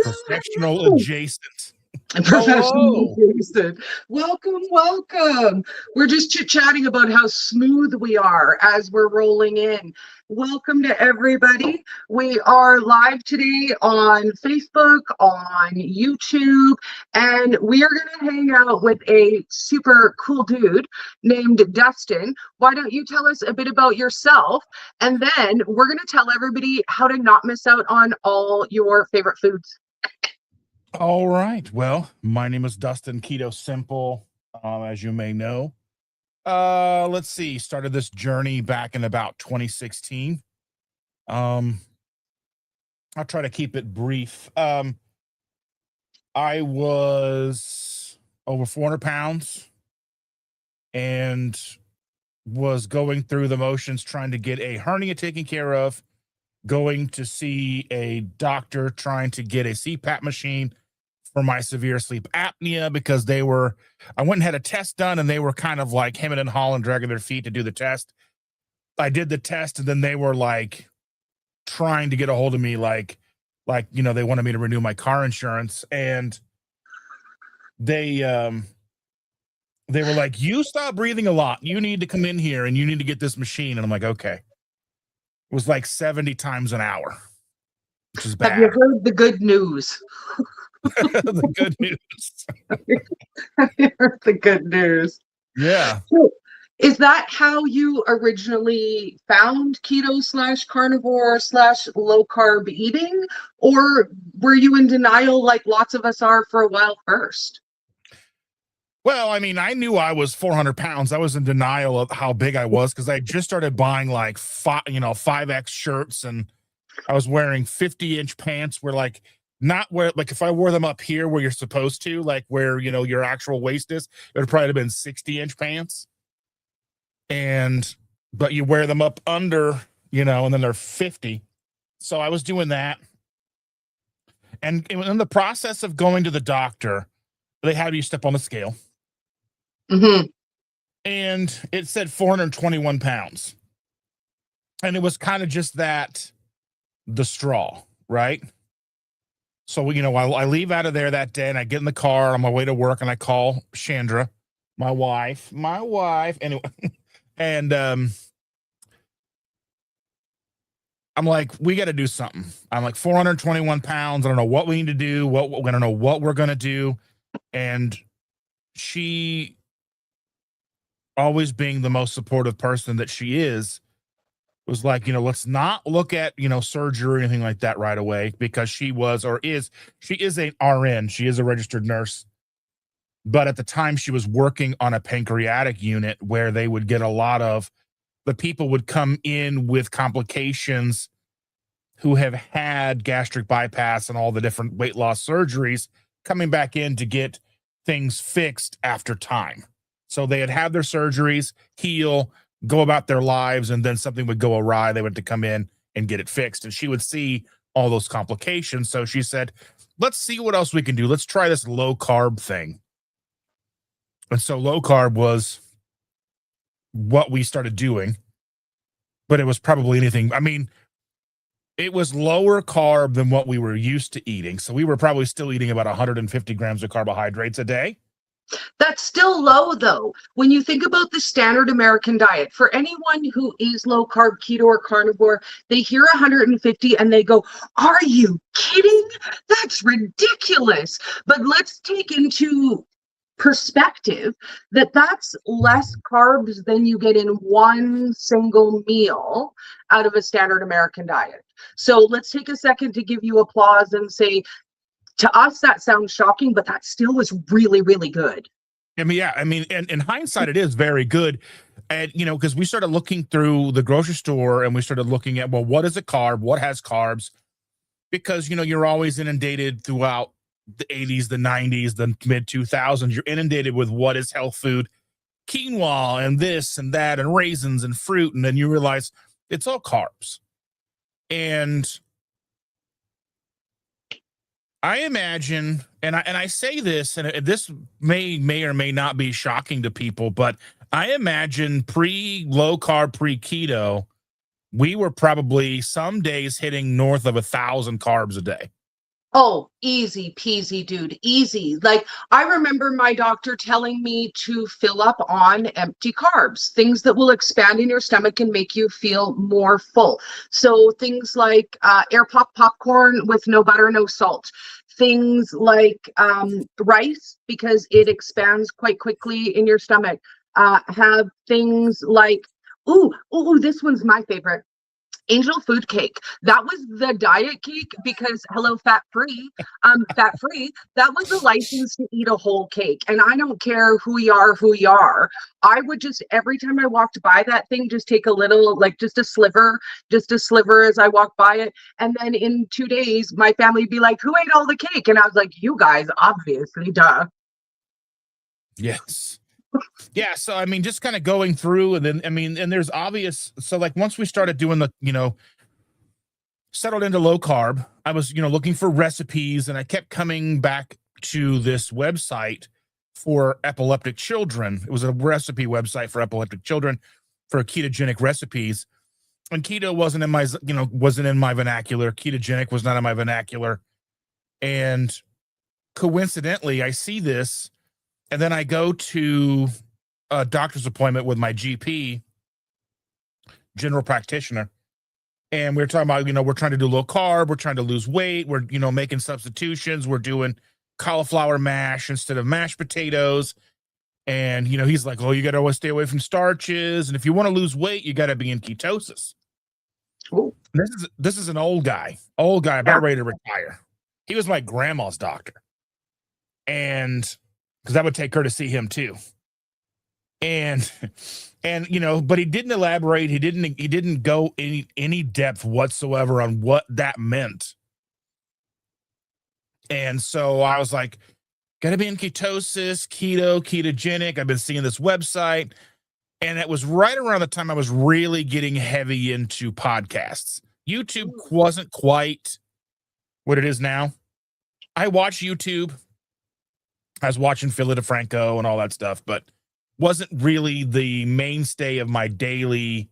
Professional adjacent. Professional Hello. adjacent. Welcome, welcome. We're just chit-chatting about how smooth we are as we're rolling in. Welcome to everybody. We are live today on Facebook, on YouTube, and we are going to hang out with a super cool dude named Dustin. Why don't you tell us a bit about yourself? And then we're going to tell everybody how to not miss out on all your favorite foods. All right. Well, my name is Dustin Keto Simple, as you may know. Let's see. Started this journey back in about 2016. I'll try to keep it brief. I was over 400 pounds and was going through the motions trying to get a hernia taken care of, going to see a doctor, trying to get a CPAP machine for my severe sleep apnea because I went and had a test done and they were kind of like hemming and hawing, dragging their feet to do the test. I did the test and then they were like trying to get a hold of me, like, they wanted me to renew my car insurance. And they were like, you stop breathing a lot. You need to come in here and you need to get this machine. And I'm like, okay. It was like 70 times an hour, which is bad. Have you heard the good news? The good news. Have you heard the good news? Yeah. So, is that how you originally found keto/carnivore/low carb eating? Or were you in denial like lots of us are for a while first? Well, I mean, I knew I was 400 pounds. I was in denial of how big I was because I just started buying like 5X shirts, and I was wearing 50-inch pants where not where, like if I wore them up here where you're supposed to, like where, your actual waist is, it would probably have been 60-inch pants. But you wear them up under, and then they're 50. So I was doing that. And in the process of going to the doctor, they had you step on the scale. Mm-hmm. And it said 421 pounds. And it was kind of just the straw, right? So, I leave out of there that day and I get in the car on my way to work and I call Chandra, my wife, anyway. And I'm like, we got to do something. I'm like 421 pounds. I don't know what we need to do. I don't know what we're going to do. And she, always being the most supportive person that she is, was like, let's not look at, surgery or anything like that right away, because she is an RN. She is a registered nurse. But at the time she was working on a pancreatic unit where they would get a lot of the people would come in with complications who have had gastric bypass and all the different weight loss surgeries, coming back in to get things fixed after time. So they had their surgeries, heal, go about their lives, and then something would go awry. They would have to come in and get it fixed. And she would see all those complications. So she said, let's see what else we can do. Let's try this low carb thing. And so low carb was what we started doing. But it was probably anything. I mean, it was lower carb than what we were used to eating. So we were probably still eating about 150 grams of carbohydrates a day. That's still low, though. When you think about the standard American diet, for anyone who is low carb, keto, or carnivore, they hear 150 and they go, are you kidding? That's ridiculous. But let's take into perspective that's less carbs than you get in one single meal out of a standard American diet. So let's take a second to give you applause and say, to us, that sounds shocking, but that still was really, really good. I mean, yeah. I mean, and in hindsight, it is very good. And, because we started looking through the grocery store and we started looking at, well, what is a carb? What has carbs? Because, you're always inundated throughout the 80s, the 90s, the mid 2000s. You're inundated with what is health food, quinoa and this and that and raisins and fruit. And then you realize it's all carbs. And I imagine, and I say this, and this may or may not be shocking to people, but I imagine low carb, pre-keto, we were probably some days hitting north of 1,000 carbs a day. Oh, easy peasy, dude. Easy. Like, I remember my doctor telling me to fill up on empty carbs, things that will expand in your stomach and make you feel more full. So things like air pop popcorn with no butter, no salt. Things like rice, because it expands quite quickly in your stomach. Have things like, this one's my favorite. Angel food cake. That was the diet cake because hello, fat free. That was the license to eat a whole cake. And I don't care who you are. I would just, every time I walked by that thing, just take a little, like just a sliver as I walked by it. And then in 2 days, my family would be like, who ate all the cake? And I was like, you guys, obviously, duh. Yes. Yeah. So, I mean, just kind of going through, and then, I mean, and there's obvious. So, like, once we started doing the, settled into low carb, I was, looking for recipes, and I kept coming back to this website for epileptic children. It was a recipe website for epileptic children for ketogenic recipes. And keto wasn't in my vernacular. Ketogenic was not in my vernacular. And coincidentally, I see this, and then I go to a doctor's appointment with my GP, general practitioner. And we are talking about, we're trying to do low carb, we're trying to lose weight, we're, making substitutions, we're doing cauliflower mash instead of mashed potatoes. And, he's like, oh, you got to always stay away from starches. And if you want to lose weight, you got to be in ketosis. This is an old guy about ready to retire. He was my grandma's doctor. And because I would take her to see him too. And but he didn't elaborate. He didn't go any depth whatsoever on what that meant. And so I was like, gotta be in ketosis, ketogenic. I've been seeing this website. And it was right around the time I was really getting heavy into podcasts. YouTube wasn't quite what it is now. I watch YouTube. I was watching Philly DeFranco and all that stuff, but wasn't really the mainstay of my daily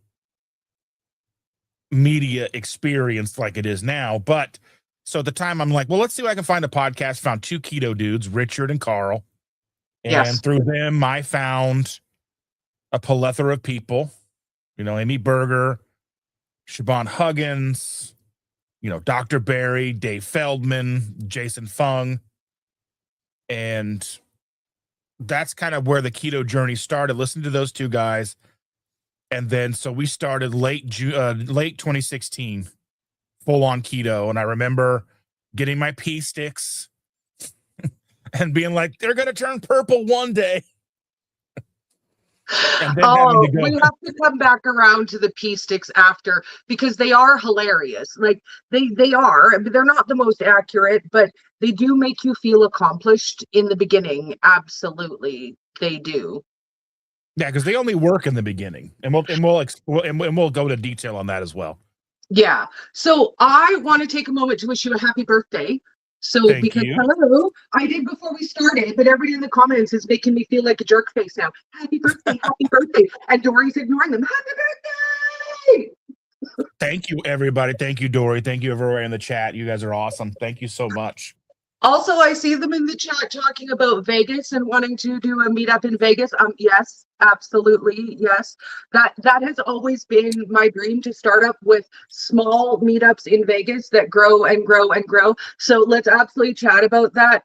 media experience like it is now. But so at the time, I'm like, well, let's see if I can find a podcast. Found two keto dudes, Richard and Carl. And through them, I found a plethora of people, Amy Berger, Siobhan Huggins, Dr. Barry, Dave Feldman, Jason Fung. And that's kind of where the keto journey started. Listen to those two guys. And then, so we started late 2016, full on keto. And I remember getting my pee sticks and being like, they're going to turn purple one day. And then we have to come back around to the pee sticks after, because they are hilarious. Like they are, they're not the most accurate, but they do make you feel accomplished in the beginning. Absolutely, they do. Yeah, because they only work in the beginning, and we'll go into detail on that as well. Yeah. So I want to take a moment to wish you a happy birthday. So hello, I did before we started, but everybody in the comments is making me feel like a jerk face now. Happy birthday, happy birthday. And Dori's ignoring them. Happy birthday. Thank you, everybody. Thank you, Dori. Thank you, everywhere in the chat. You guys are awesome. Thank you so much. Also, I see them in the chat talking about Vegas and wanting to do a meetup in Vegas. Yes, absolutely. Yes. That has always been my dream, to start up with small meetups in Vegas that grow and grow and grow. So let's absolutely chat about that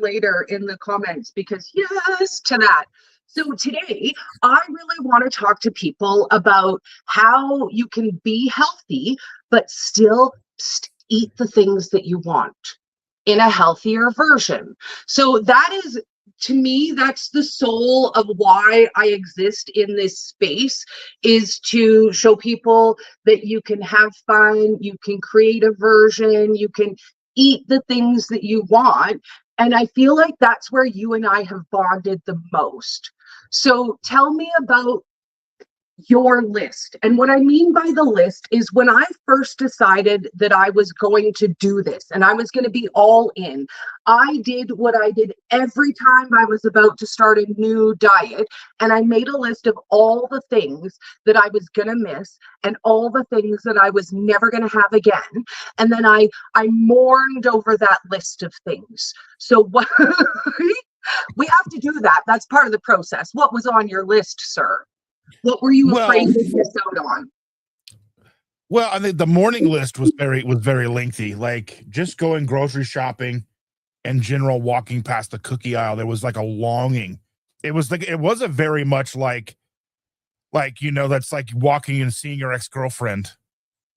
later in the comments, because yes to that. So today, I really want to talk to people about how you can be healthy, but still eat the things that you want in a healthier version. So that is, to me, that's the soul of why I exist in this space, is to show people that you can have fun, you can create a version, you can eat the things that you want. And I feel like that's where you and I have bonded the most. So tell me about your list. And what I mean by the list is when I first decided that I was going to do this and I was going to be all in, I did what I did every time I was about to start a new diet. And I made a list of all the things that I was going to miss and all the things that I was never going to have again. And then I mourned over that list of things. So what we have to do that. That's part of the process. What was on your list, sir? What were you afraid to miss out on? Well, I think the morning list was very lengthy. Like just going grocery shopping and general walking past the cookie aisle, there was like a longing. It was like it wasn't very much like that's like walking and seeing your ex-girlfriend.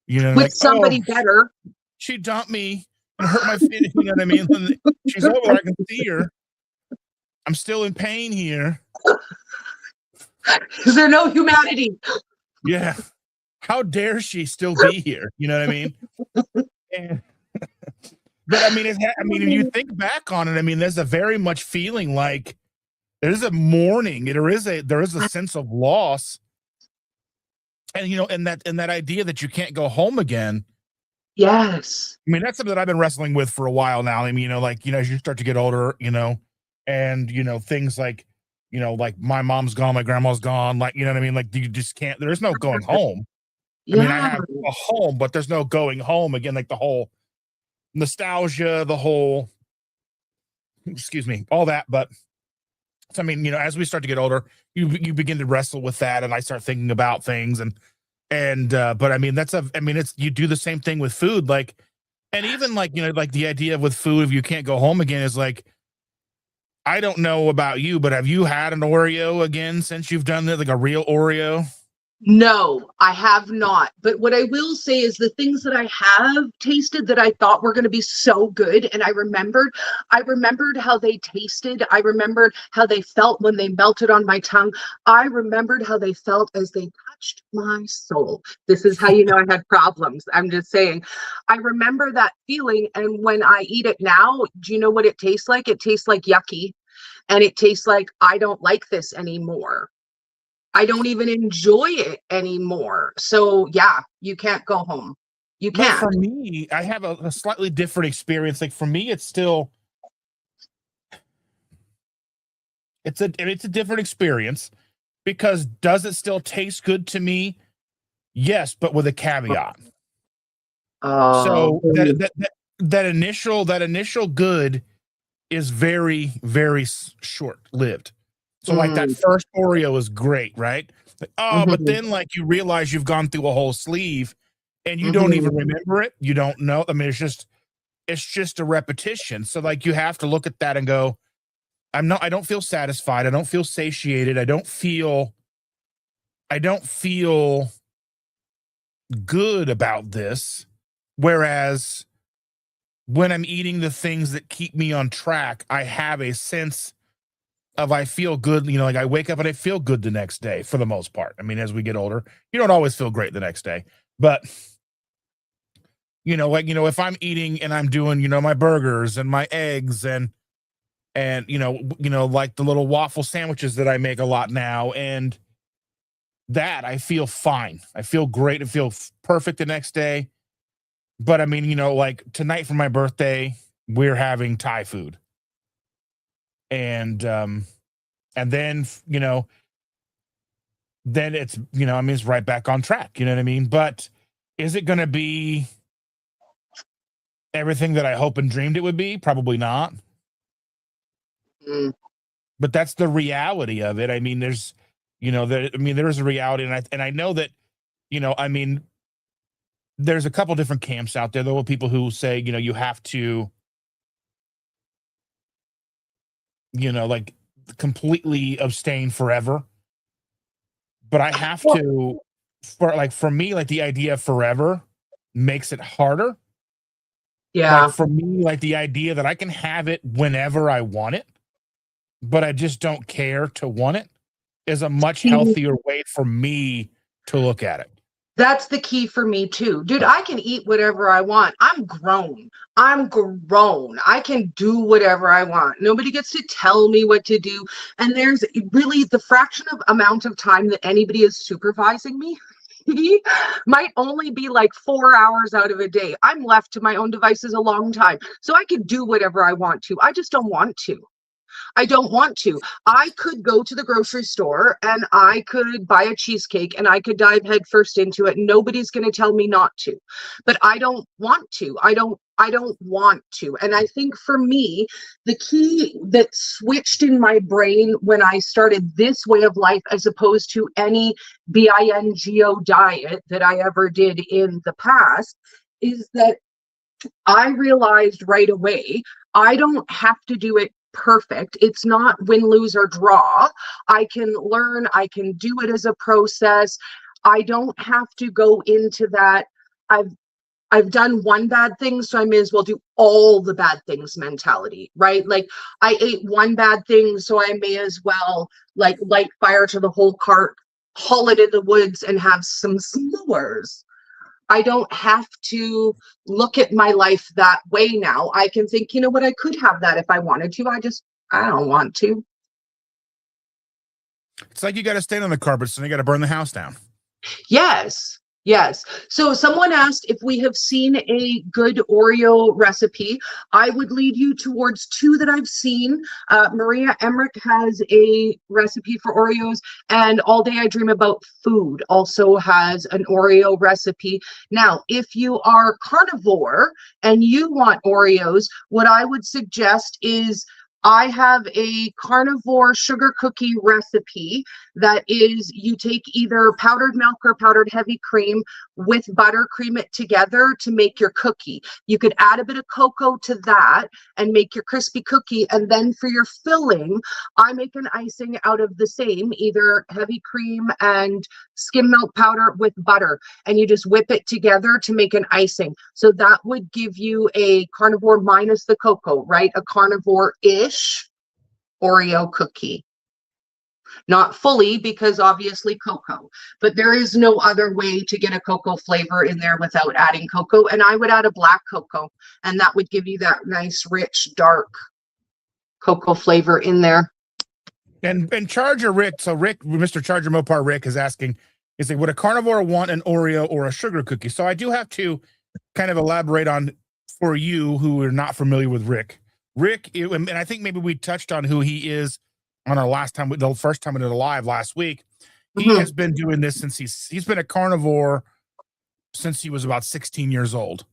With like somebody better. She dumped me and hurt my feelings. You know what I mean? And she's over there, I can see her. I'm still in pain here. Is there no humanity? Yeah. How dare she still be here? You know what I mean? And, but I mean, when you think back on it, I mean, there's a very much feeling like there's a mourning. There is a sense of loss. And, and that idea that you can't go home again. Yes. I mean, that's something that I've been wrestling with for a while now. I mean, as you start to get older, and, things like, like my mom's gone, my grandma's gone, like, you know what I mean? Like you just can't, there's no going home. Yeah. I mean, I have a home, but there's no going home again, like the whole nostalgia, excuse me, all that. But so, I mean, as we start to get older, you begin to wrestle with that. And I start thinking about things but I mean, it's, you do the same thing with food. Like, and even like, like the idea with food, if you can't go home again is like, I don't know about you, but have you had an Oreo again since you've done that, like a real Oreo? No, I have not. But what I will say is the things that I have tasted that I thought were going to be so good. And I remembered how they tasted. I remembered how they felt when they melted on my tongue. I remembered how they felt as they touched my soul. This is how you know I had problems. I'm just saying. I remember that feeling. And when I eat it now, do you know what it tastes like? It tastes like yucky. And it tastes like I don't like this anymore. I don't even enjoy it anymore. So yeah, you can't go home. You can't. For me, I have a slightly different experience. Like for me, it's a different experience because does it still taste good to me? Yes, but with a caveat. So that initial good is very, very short lived. So like that first Oreo is great, right? But then like you realize you've gone through a whole sleeve and you don't even remember it. You don't know. I mean, it's just a repetition. So like you have to look at that and go, I don't feel satisfied. I don't feel satiated. I don't feel good about this. Whereas when I'm eating the things that keep me on track, I have a sense of I feel good, like I wake up and I feel good the next day for the most part. I mean, as we get older, you don't always feel great the next day, but if I'm eating and I'm doing, my burgers and my eggs and like the little waffle sandwiches that I make a lot now, and that I feel fine. I feel great. I feel perfect the next day. But I mean, like tonight for my birthday, we're having Thai food. And then, then it's, I mean, it's right back on track, you know what I mean? But is it going to be everything that I hope and dreamed it would be? Probably not. But that's the reality of it. I mean, there's, there's a reality. And I know that, I mean, there's a couple different camps out there. There are people who say, you have to, like completely abstain forever. But I have to, for me, like the idea of forever makes it harder. Yeah. Like for me, like the idea that I can have it whenever I want it, but I just don't care to want it is a much healthier way for me to look at it. That's the key for me too. Dude, I can eat whatever I want. I'm grown. I'm grown. I can do whatever I want. Nobody gets to tell me what to do. And there's really the fraction of amount of time that anybody is supervising me might only be like 4 hours out of a day. I'm left to my own devices a long time. So I can do whatever I want to. I just don't want to. I don't want to. I could go to the grocery store and I could buy a cheesecake and I could dive headfirst into it. Nobody's going to tell me not to. But I don't want to. I don't want to. And I think for me, the key that switched in my brain when I started this way of life, as opposed to any BINGO diet that I ever did in the past, is that I realized right away, I don't have to do it perfect. It's not win, lose, or draw. I can learn, I can do it as a process. I don't have to go into that. I've done one bad thing, so I may as well do all the bad things mentality, right? Like I ate one bad thing, so I may as well like light fire to the whole cart, haul it in the woods and have some s'mores. I don't have to look at my life that way now. I can think, you know what, I could have that if I wanted to. I don't want to. It's like you got to stand on the carpet, so you got to burn the house down. Yes. Yes. So someone asked if we have seen a good Oreo recipe. I would lead you towards two that I've seen. Maria Emmerich has a recipe for Oreos, and All Day I Dream About Food also has an Oreo recipe. Now, if you are carnivore and you want Oreos, what I would suggest is I have a carnivore sugar cookie recipe that is, you take either powdered milk or powdered heavy cream with butter, cream it together to make your cookie. You could add a bit of cocoa to that and make your crispy cookie. And then for your filling, I make an icing out of the same, either heavy cream and skim milk powder with butter. And you just whip it together to make an icing. So that would give you a carnivore minus the cocoa, right? A carnivore-ish Oreo cookie. Not fully, because obviously cocoa, but there is no other way to get a cocoa flavor in there without adding cocoa. And I would add a black cocoa, and that would give you that nice, rich, dark cocoa flavor in there. And Charger Rick, so Rick, Mr. Charger Mopar Rick is asking, is like, would a carnivore want an Oreo or a sugar cookie? So I do have to kind of elaborate on, for you who are not familiar with Rick. Rick, and I think maybe we touched on who he is on our last time, the first time we did a live last week. He has been doing this since he's been a carnivore since he was about 16 years old.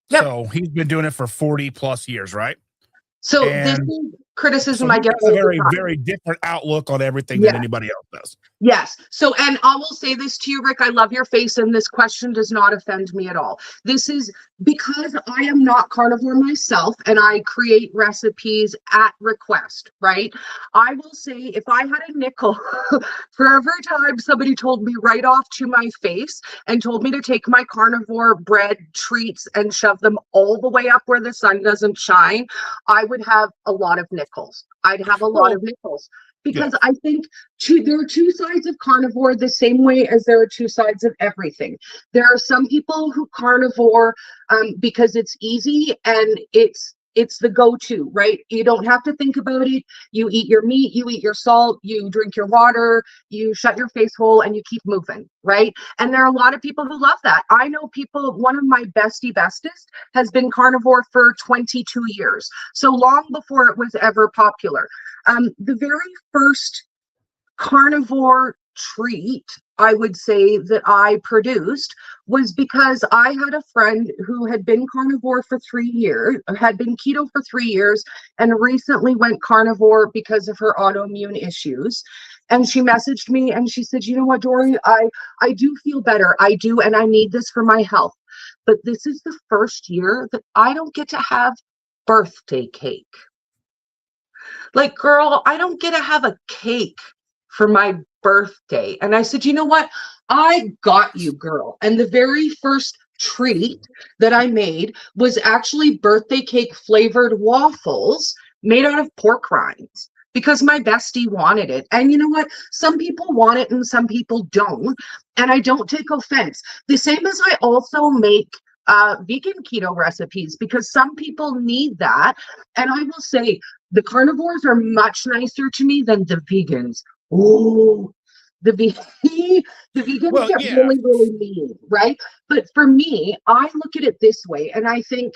Yep. So he's been doing it for 40 plus years, right? So this is criticism I get a very, very different outlook on everything than anybody else does. Yes. So, and I will say this to you, Rick, I love your face, and this question does not offend me at all. This is because I am not carnivore myself and I create recipes at request, right? I will say if I had a nickel for every time somebody told me right off to my face and told me to take my carnivore bread treats and shove them all the way up where the sun doesn't shine, I would have a lot of nickels. I'd have a lot of nickels. Because I think there are two sides of carnivore the same way as there are two sides of everything. There are some people who carnivore because it's easy and it's the go-to, right? You don't have to think about it. You eat your meat, you eat your salt, you drink your water, you shut your face hole, and you keep moving, right? And there are a lot of people who love that. I know people, one of my bestest has been carnivore for 22 years. So long before it was ever popular. The very first carnivore treat I would say that I produced was because I had a friend who had been carnivore for 3 years, had been keto for 3 years, and recently went carnivore because of her autoimmune issues. And she messaged me and she said, you know what, Dori, I do feel better. I do, and I need this for my health. But this is the first year that I don't get to have birthday cake. Like, girl, I don't get to have a cake for my birthday. And I said, you know what? I got you, girl. And the very first treat that I made was actually birthday cake flavored waffles made out of pork rinds. because my bestie wanted it. And you know what? Some people want it and some people don't. And I don't take offense. The same as I also make vegan keto recipes because some people need that. And I will say the carnivores are much nicer to me than the vegans. Oh, the the vegans Well, get yeah. really, really mean, right? But for me, I look at it this way, and I think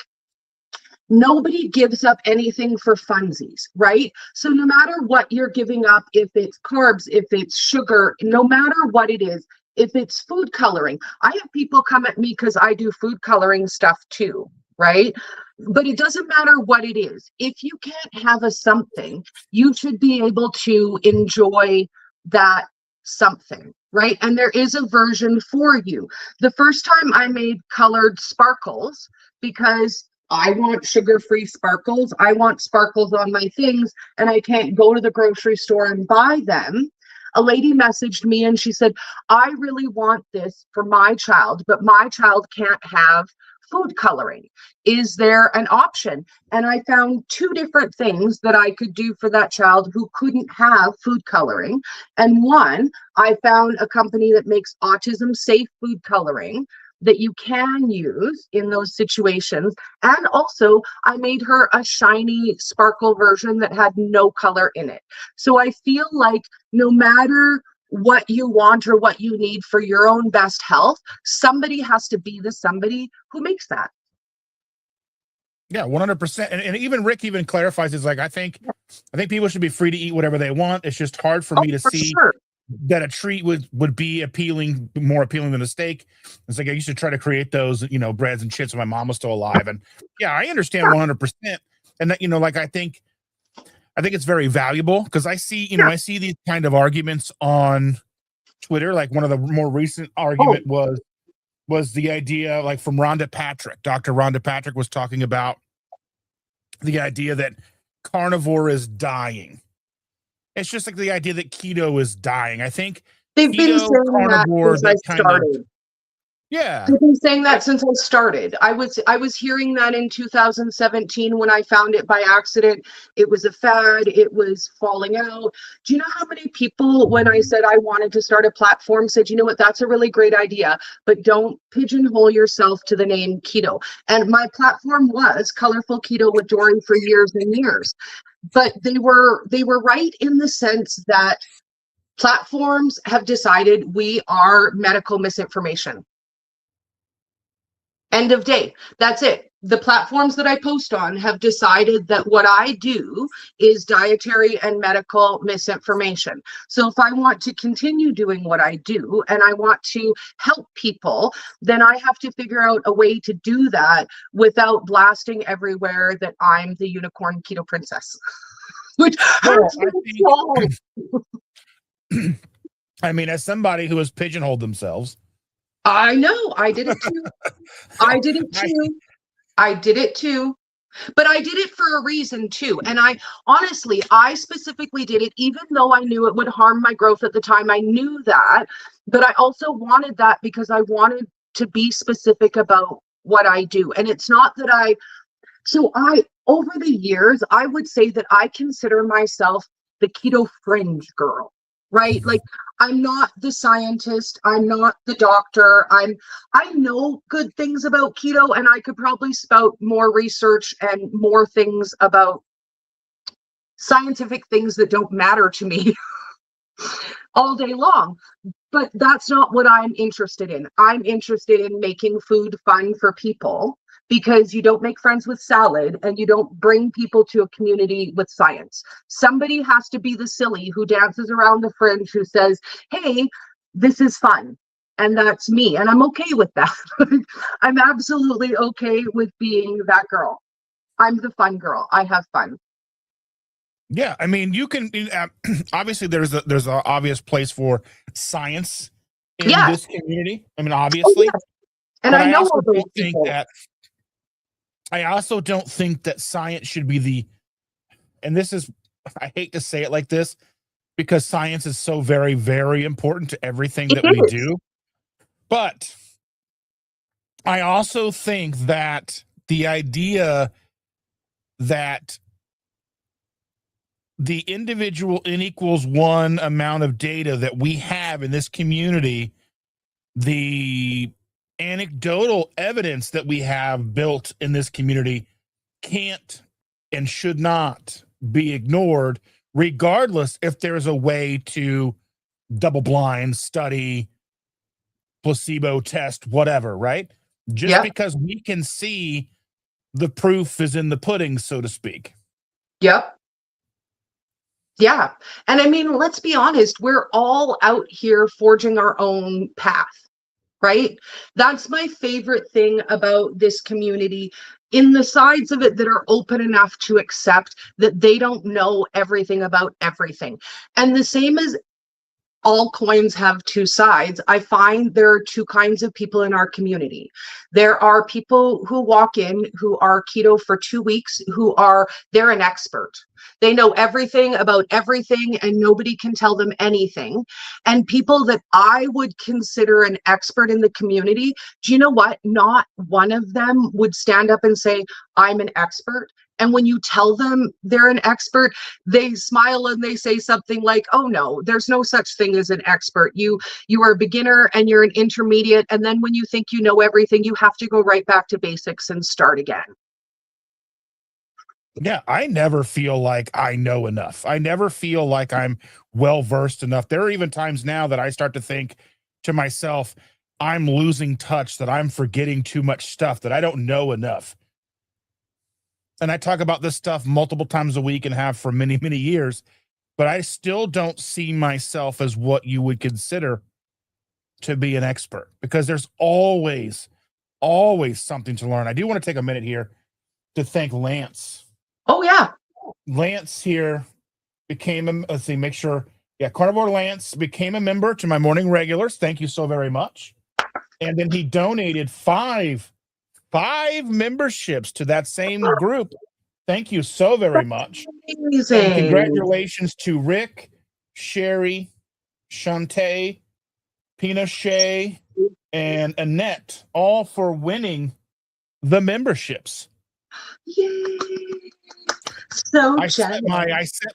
nobody gives up anything for funsies, right? So no matter what you're giving up, if it's carbs, if it's sugar, no matter what it is, if it's food coloring, I have people come at me because I do food coloring stuff too, right? But it doesn't matter what it is. If you can't have a something, you should be able to enjoy that something, right? And there is a version for you. The first time I made colored sparkles, because I want sugar-free sparkles. I want sparkles on my things, and I can't go to the grocery store and buy them. A lady messaged me and she said, I really want this for my child, but my child can't have food coloring. Is there an option? And I found two different things that I could do for that child who couldn't have food coloring. And one, I found a company that makes autism safe food coloring that you can use in those situations. And also, I made her a shiny sparkle version that had no color in it. So I feel like no matter what you want or what you need for your own best health, somebody has to be the somebody who makes that. Yeah, 100%. And even Rick even clarifies, is like, I think people should be free to eat whatever they want. It's just hard for me to For see sure. that a treat would be more appealing than a steak. It's like I used to try to create those, breads and chips when my mom was still alive. And yeah, I understand 100%. And that, like, I think it's very valuable because I see, I see these kind of arguments on Twitter. Like one of the more recent argument was the idea, like from Rhonda Patrick. Dr. Rhonda Patrick was talking about the idea that carnivore is dying. It's just like the idea that keto is dying. I think They've been keto, saying that carnivore, since I that kind of, started. yeah. They've been saying that since I started. I was hearing that in 2017 when I found it by accident. It was a fad. It was falling out. Do you know how many people, when I said I wanted to start a platform, said, you know what, that's a really great idea, but don't pigeonhole yourself to the name keto. And my platform was Colourful Keto with Dori for years and years. But they were right in the sense that platforms have decided we are medical misinformation. End of day. That's it. The platforms that I post on have decided that what I do is dietary and medical misinformation. So if I want to continue doing what I do and I want to help people, then I have to figure out a way to do that without blasting everywhere that I'm the unicorn keto princess. Which hurts my soul. I mean, as somebody who has pigeonholed themselves, I know, I did it too. I did it too. I did it too. But I did it for a reason too. And I specifically did it, even though I knew it would harm my growth at the time. I knew that. But I also wanted that because I wanted to be specific about what I do. And it's not that over the years, I would say that I consider myself the keto fringe girl, right? Like I'm not the scientist, I'm not the doctor. I know good things about keto and I could probably spout more research and more things about scientific things that don't matter to me all day long. But that's not what I'm interested in. I'm interested in making food fun for people because you don't make friends with salad and you don't bring people to a community with science. Somebody has to be the silly who dances around the fringe who says, hey, this is fun. And that's me. And I'm okay with that. I'm absolutely okay with being that girl. I'm the fun girl. I have fun. Yeah, I mean, you can obviously there's an obvious place for science in this community. I mean, obviously, and I know all those people. I also don't think that science should be and this is, I hate to say it like this because science is so very, very important to everything that we do. But I also think that the idea that the individual n equals 1 amount of data that we have in this community, the anecdotal evidence that we have built in this community can't and should not be ignored, regardless if there's a way to double blind study, placebo test, whatever, right? Just Yep. because we can see the proof is in the pudding, so to speak. Yep. Yeah. And I mean, let's be honest, we're all out here forging our own path, right? That's my favorite thing about this community, in the sides of it that are open enough to accept that they don't know everything about everything. And the same as all coins have two sides, I find there are two kinds of people in our community. There are people who walk in who are keto for 2 weeks, they're an expert. They know everything about everything and nobody can tell them anything. And people that I would consider an expert in the community, do you know what? Not one of them would stand up and say, I'm an expert. And when you tell them they're an expert, they smile and they say something like, oh no, there's no such thing as an expert. You are a beginner and you're an intermediate. And then when you think you know everything, you have to go right back to basics and start again. Yeah, I never feel like I know enough. I never feel like I'm well versed enough. There are even times now that I start to think to myself, I'm losing touch, that I'm forgetting too much stuff, that I don't know enough. And I talk about this stuff multiple times a week and have for many, many years, but I still don't see myself as what you would consider to be an expert, because there's always something to learn. I do want to take a minute here to thank Lance. Oh yeah. Lance here became a, let's see, make sure. Yeah, Carnivore Lance became a member to my morning regulars. Thank you so very much. And then he donated five memberships to that same group. Thank you so very much. Amazing. And congratulations to Rick, Sherry, Shantae, Pinochet, and Annette, all for winning the memberships. Yay. So I set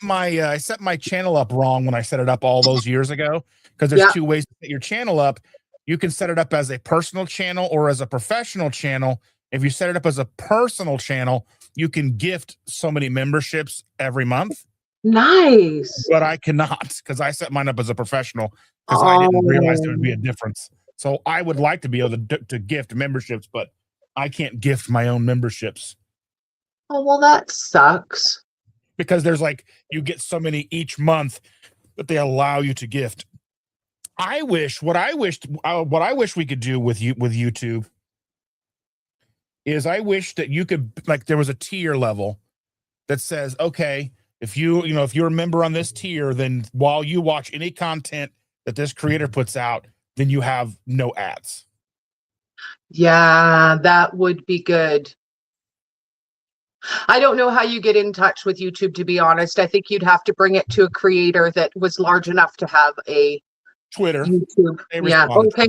my channel up wrong when I set it up all those years ago, because there's two ways to set your channel up. You can set it up as a personal channel or as a professional channel. If you set it up as a personal channel, you can gift so many memberships every month. Nice. But I cannot, because I set mine up as a professional, because I didn't realize there would be a difference. So I would like to be able to gift memberships, but I can't gift my own memberships. Oh, well, that sucks. Because there's like, you get so many each month that they allow you to gift. What I wish we could do with YouTube is, I wish that you could, like, there was a tier level that says, okay, if you're a member on this tier, then while you watch any content that this creator puts out, then you have no ads. Yeah, that would be good. I don't know how you get in touch with YouTube, to be honest. I think you'd have to bring it to a creator that was large enough to have a Twitter. YouTube. Yeah. Okay.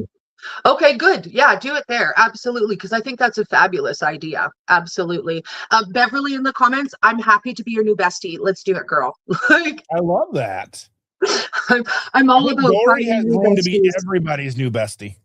Okay, good. Yeah, do it there. Absolutely. Because I think that's a fabulous idea. Absolutely. Beverly in the comments, I'm happy to be your new bestie. Let's do it, girl. Like, I love that. I'm all about Dori has room to be besties. everybody's new bestie.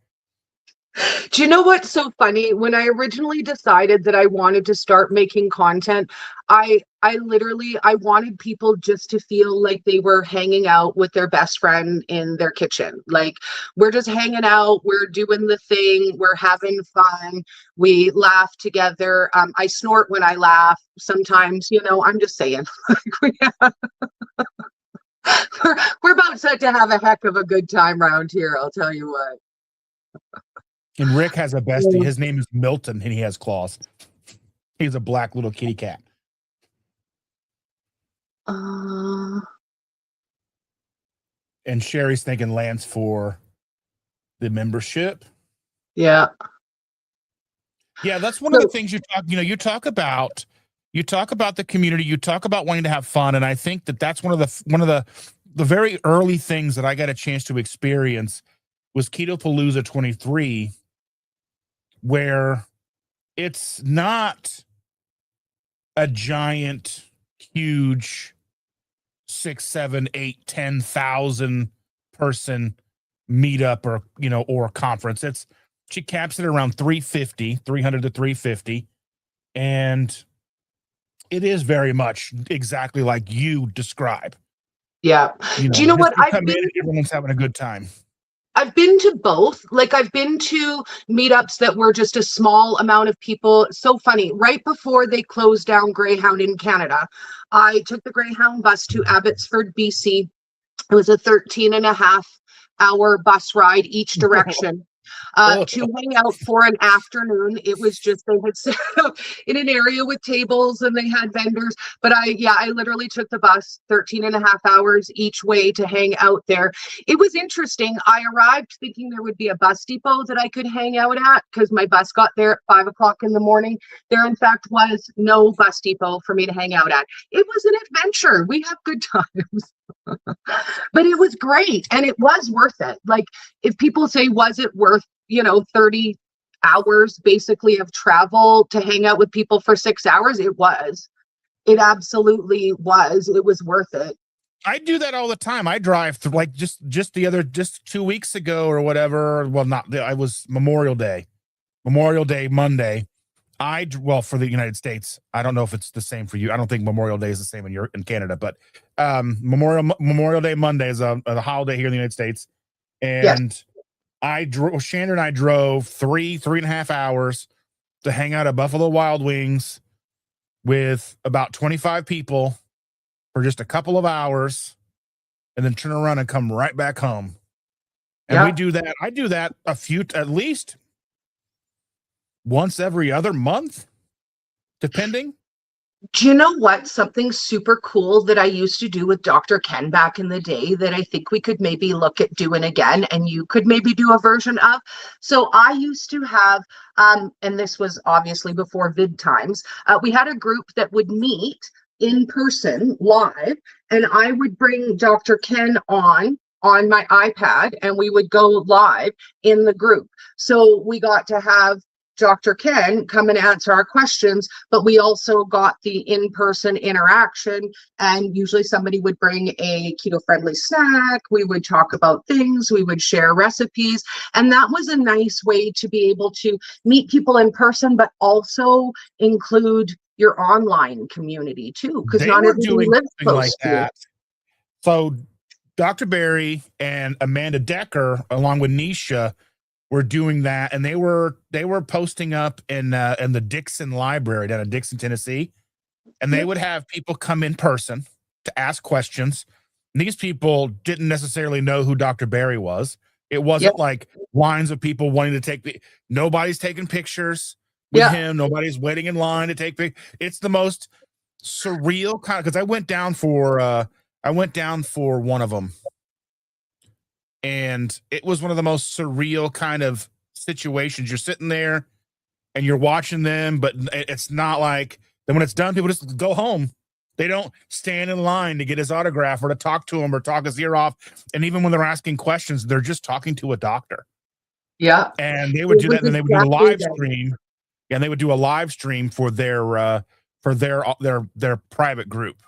Do you know what's so funny? When I originally decided that I wanted to start making content, I literally wanted people just to feel like they were hanging out with their best friend in their kitchen. Like, we're just hanging out, we're doing the thing, we're having fun, we laugh together. I snort when I laugh sometimes, I'm just saying. We're about set to have a heck of a good time around here, I'll tell you what. And Rick has a bestie. His name is Milton, and he has claws. He's a black little kitty cat. And Sherry's thanking Lance for the membership. Yeah. Yeah, that's one of the things you talk about the community, you talk about wanting to have fun, and I think that's one of the very early things that I got a chance to experience was Ketopalooza 23, where it's not a giant, huge 6, 7, 8, 10,000 person meetup or, or conference. She caps it around 300 to 350. And it is very much exactly like you describe. Yeah. Do you know what? You come in and everyone's having a good time. I've been to both. Like, I've been to meetups that were just a small amount of people. So funny. Right before they closed down Greyhound in Canada, I took the Greyhound bus to Abbotsford, BC. It was a 13.5-hour bus ride each direction. To hang out for an afternoon. It was just, they had set up in an area with tables and they had vendors. But I literally took the bus 13.5 hours each way to hang out there. It was interesting. I arrived thinking there would be a bus depot that I could hang out at because my bus got there at 5 o'clock in the morning. There, in fact, was no bus depot for me to hang out at. It was an adventure. We had good times. But it was great and it was worth it. Like, if people say, was it worth 30 hours basically of travel to hang out with people for 6 hours? It absolutely was. It was worth it. I do that all the time. I drive through, like, just 2 weeks ago or whatever. Well, I was Memorial Day Monday. For the United States, I don't know if it's the same for you. I don't think Memorial Day is the same in Canada, but Memorial Day Monday is a holiday here in the United States. And yes. Shannon and I drove 3.5 hours to hang out at Buffalo Wild Wings with about 25 people for just a couple of hours and then turn around and come right back home. And we do that. I do that at least once every other month, depending. Do you know what? Something super cool that I used to do with Dr. Ken back in the day that I think we could maybe look at doing again, and you could maybe do a version of. So I used to have, and this was obviously before vid times, we had a group that would meet in person live, and I would bring Dr. Ken on my iPad and we would go live in the group. So we got to have Dr. Ken come and answer our questions, but we also got the in-person interaction, and usually somebody would bring a keto-friendly snack. We would talk about things, we would share recipes, and that was a nice way to be able to meet people in person, but also include your online community too, because not everybody lives close to you. So Dr. Barry and Amanda Decker, along with Nisha, were doing that, and they were posting up in the Dixon Library down in Dixon, Tennessee, and they would have people come in person to ask questions. And these people didn't necessarily know who Dr. Barry was. It wasn't like lines of people wanting to nobody's taking pictures with him. Nobody's waiting in line to take pictures. It's the most surreal kind of, because I went down for one of them. And it was one of the most surreal kind of situations. You're sitting there and you're watching them, but it's not like, then when it's done, people just go home. They don't stand in line to get his autograph or to talk to him or talk his ear off. And even when they're asking questions, they're just talking to a doctor. Yeah. And they would do that, and then they would do a live stream. And they would do a live stream for their private group.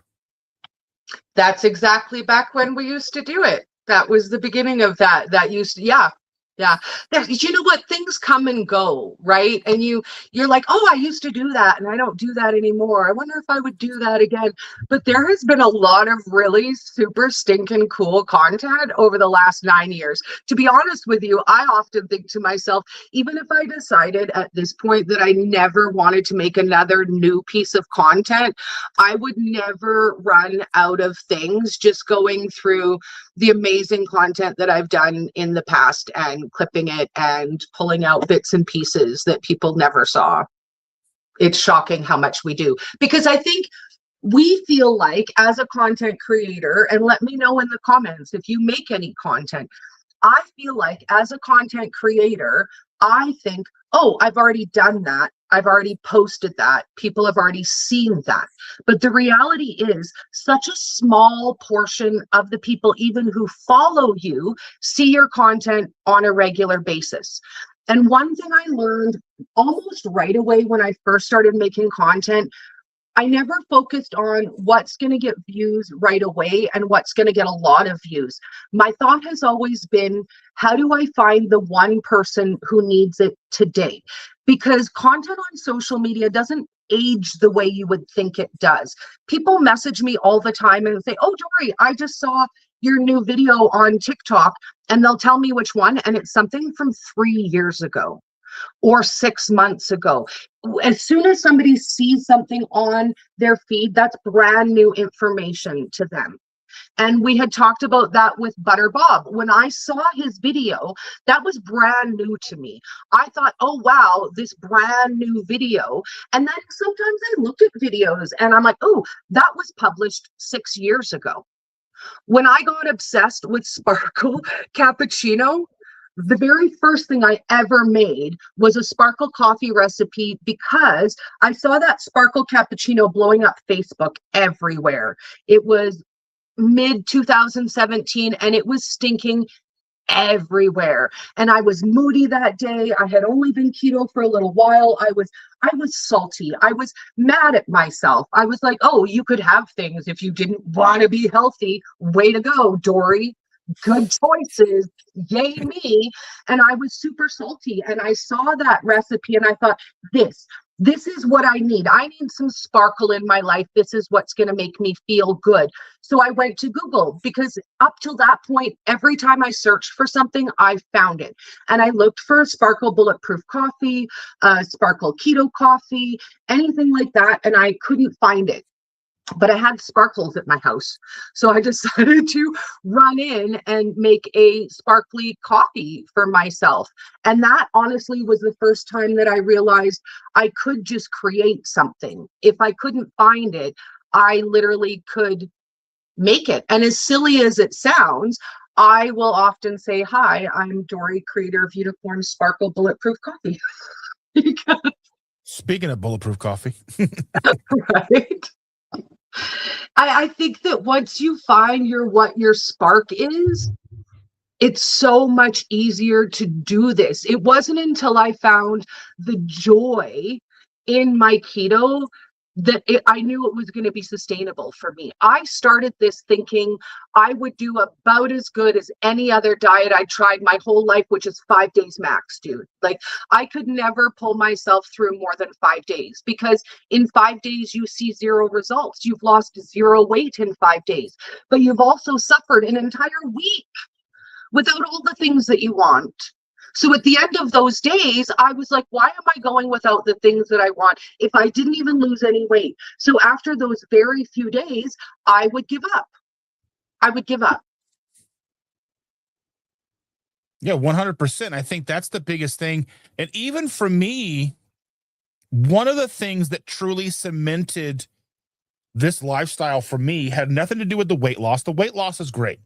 That's exactly back when we used to do it. That was the beginning of that. That used to, yeah. You know what? Things come and go, right? And you're like, oh, I used to do that and I don't do that anymore. I wonder if I would do that again. But there has been a lot of really super stinking cool content over the last 9 years. To be honest with you, I often think to myself, even if I decided at this point that I never wanted to make another new piece of content, I would never run out of things just going through the amazing content that I've done in the past and clipping it and pulling out bits and pieces that people never saw. It's shocking how much we do, because I think we feel like, as a content creator, and let me know in the comments if you make any content, I feel like as a content creator, I think, oh, I've already done that. I've already posted that. People have already seen that. But the reality is, such a small portion of the people, even who follow you, see your content on a regular basis. And one thing I learned almost right away when I first started making content, I never focused on what's going to get views right away and what's going to get a lot of views. My thought has always been, how do I find the one person who needs it today? Because content on social media doesn't age the way you would think it does. People message me all the time and say, "Oh, Dori, I just saw your new video on TikTok," and they'll tell me which one, and it's something from 3 years ago or 6 months ago. As soon as somebody sees something on their feed, that's brand new information to them. And we had talked about that with Butter Bob. When I saw his video, that was brand new to me. I thought, oh, wow, this brand new video. And then sometimes I look at videos and I'm like, oh, that was published 6 years ago. When I got obsessed with sparkle cappuccino, the very first thing I ever made was a sparkle coffee recipe because I saw that sparkle cappuccino blowing up Facebook everywhere. It was mid 2017 and it was stinking everywhere. And I was moody that day. I had only been keto for a little while. I was salty. I was mad at myself. I was like, oh, you could have things if you didn't want to be healthy. Way to go, Dori. Good choices. Yay me. And I was super salty. And I saw that recipe and I thought, this is what I need. I need some sparkle in my life. This is what's going to make me feel good. So I went to Google because up till that point, every time I searched for something, I found it. And I looked for sparkle bulletproof coffee, sparkle keto coffee, anything like that. And I couldn't find it. But I had sparkles at my house. So I decided to run in and make a sparkly coffee for myself. And that honestly was the first time that I realized I could just create something. If I couldn't find it, I literally could make it. And as silly as it sounds, I will often say, hi, I'm Dori, creator of Unicorn Sparkle Bulletproof Coffee. Speaking of bulletproof coffee. Right? I think that once you find what your spark is, it's so much easier to do this. It wasn't until I found the joy in my keto that I knew it was going to be sustainable for me. I started this thinking I would do about as good as any other diet I tried my whole life, which is 5 days max, dude. Like I could never pull myself through more than 5 days because in 5 days you see zero results. You've lost zero weight in 5 days, but you've also suffered an entire week without all the things that you want. So at the end of those days, I was like, why am I going without the things that I want if I didn't even lose any weight? So after those very few days, I would give up. I would give up. Yeah, 100%. I think that's the biggest thing. And even for me, one of the things that truly cemented this lifestyle for me had nothing to do with the weight loss. The weight loss is great.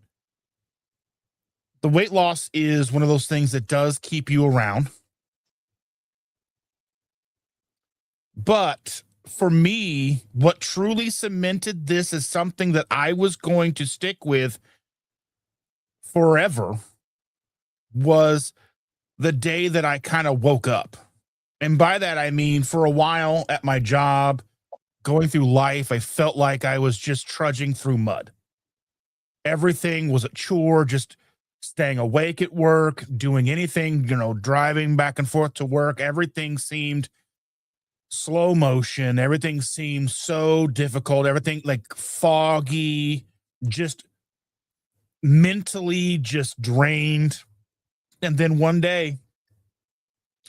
The weight loss is one of those things that does keep you around. But for me, what truly cemented this as something that I was going to stick with forever was the day that I kind of woke up. And by that, I mean, for a while at my job, going through life, I felt like I was just trudging through mud. Everything was a chore, just staying awake at work, doing anything, driving back and forth to work. Everything seemed slow motion. Everything seemed so difficult. Everything like foggy, just mentally just drained. And then one day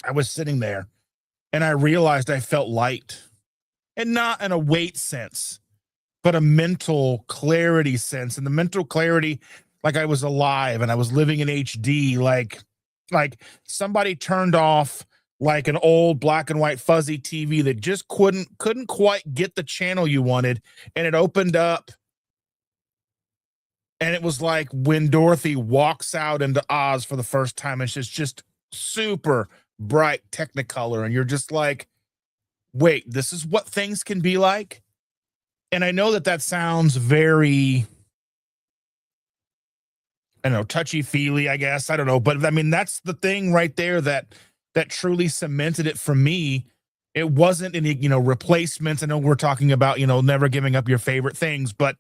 I was sitting there and I realized I felt light, and not in a weight sense, but a mental clarity sense. And the mental clarity, like I was alive and I was living in HD, like somebody turned off like an old black and white fuzzy TV that just couldn't quite get the channel you wanted, and it opened up, and it was like when Dorothy walks out into Oz for the first time, and it's just super bright Technicolor, and you're just like, wait, this is what things can be like. And I know that sounds very, I don't know, touchy-feely, I guess. I don't know. But I mean, that's the thing right there that truly cemented it for me. it wasn't any, replacements. I know we're talking about, never giving up your favorite things, but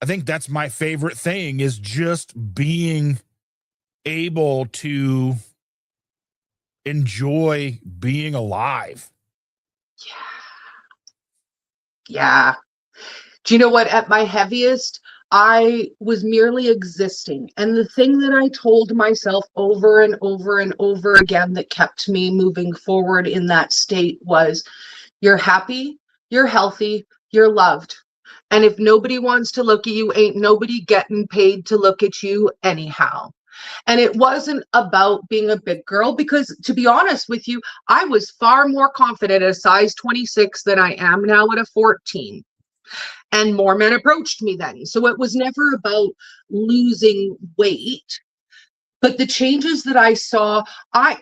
I think that's my favorite thing is just being able to enjoy being alive. Yeah. Do you know what? At my heaviest, I was merely existing. And the thing that I told myself over and over and over again that kept me moving forward in that state was, you're happy, you're healthy, you're loved. And if nobody wants to look at you, ain't nobody getting paid to look at you anyhow. And it wasn't about being a big girl, because to be honest with you, I was far more confident at a size 26 than I am now at a 14. And more men approached me then. So it was never about losing weight. But the changes that I saw, I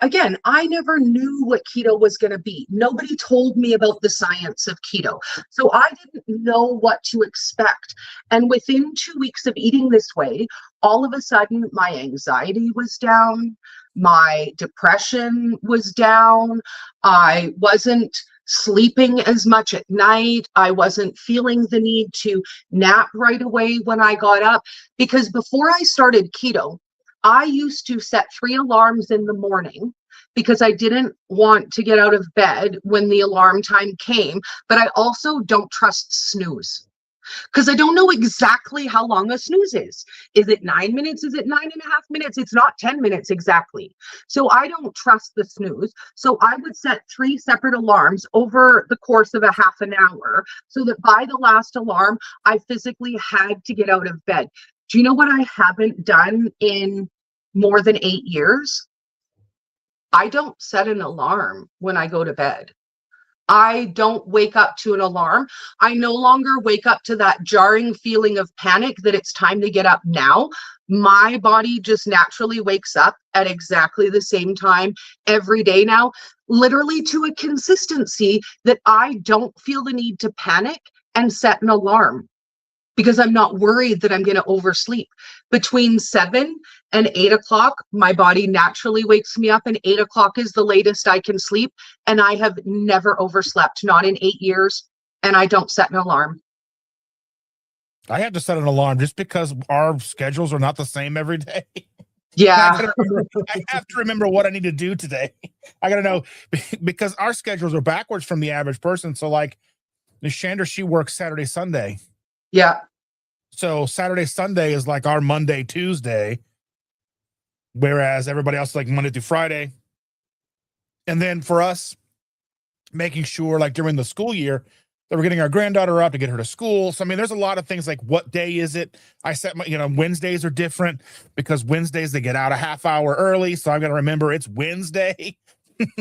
never knew what keto was going to be. Nobody told me about the science of keto. So I didn't know what to expect. And within 2 weeks of eating this way, all of a sudden my anxiety was down, my depression was down, I wasn't sleeping as much at night, I wasn't feeling the need to nap right away when I got up. Because before I started keto, I used to set 3 alarms in the morning because I didn't want to get out of bed when the alarm time came. But I also don't trust snooze because I don't know exactly how long a snooze is. Is it 9 minutes? Is it 9.5 minutes? It's not 10 minutes exactly. So I don't trust the snooze. So I would set 3 separate alarms over the course of a half an hour so that by the last alarm, I physically had to get out of bed. Do you know what I haven't done in more than 8 years? I don't set an alarm when I go to bed. I don't wake up to an alarm. I no longer wake up to that jarring feeling of panic that it's time to get up now. My body just naturally wakes up at exactly the same time every day now, literally to a consistency that I don't feel the need to panic and set an alarm, because I'm not worried that I'm going to oversleep. Between 7 and 8 o'clock, my body naturally wakes me up, and 8 o'clock is the latest I can sleep. And I have never overslept, not in 8 years. And I don't set an alarm. I have to set an alarm just because our schedules are not the same every day. Yeah. I have to remember what I need to do today. I got to know because our schedules are backwards from the average person. So like Miss Shander, she works Saturday, Sunday. Yeah. So Saturday, Sunday is like our Monday, Tuesday, whereas everybody else is like Monday through Friday. And then for us, making sure like during the school year that we're getting our granddaughter up to get her to school. So, I mean, there's a lot of things like what day is it? I set my, Wednesdays are different because Wednesdays they get out a half hour early. So I've got to remember it's Wednesday.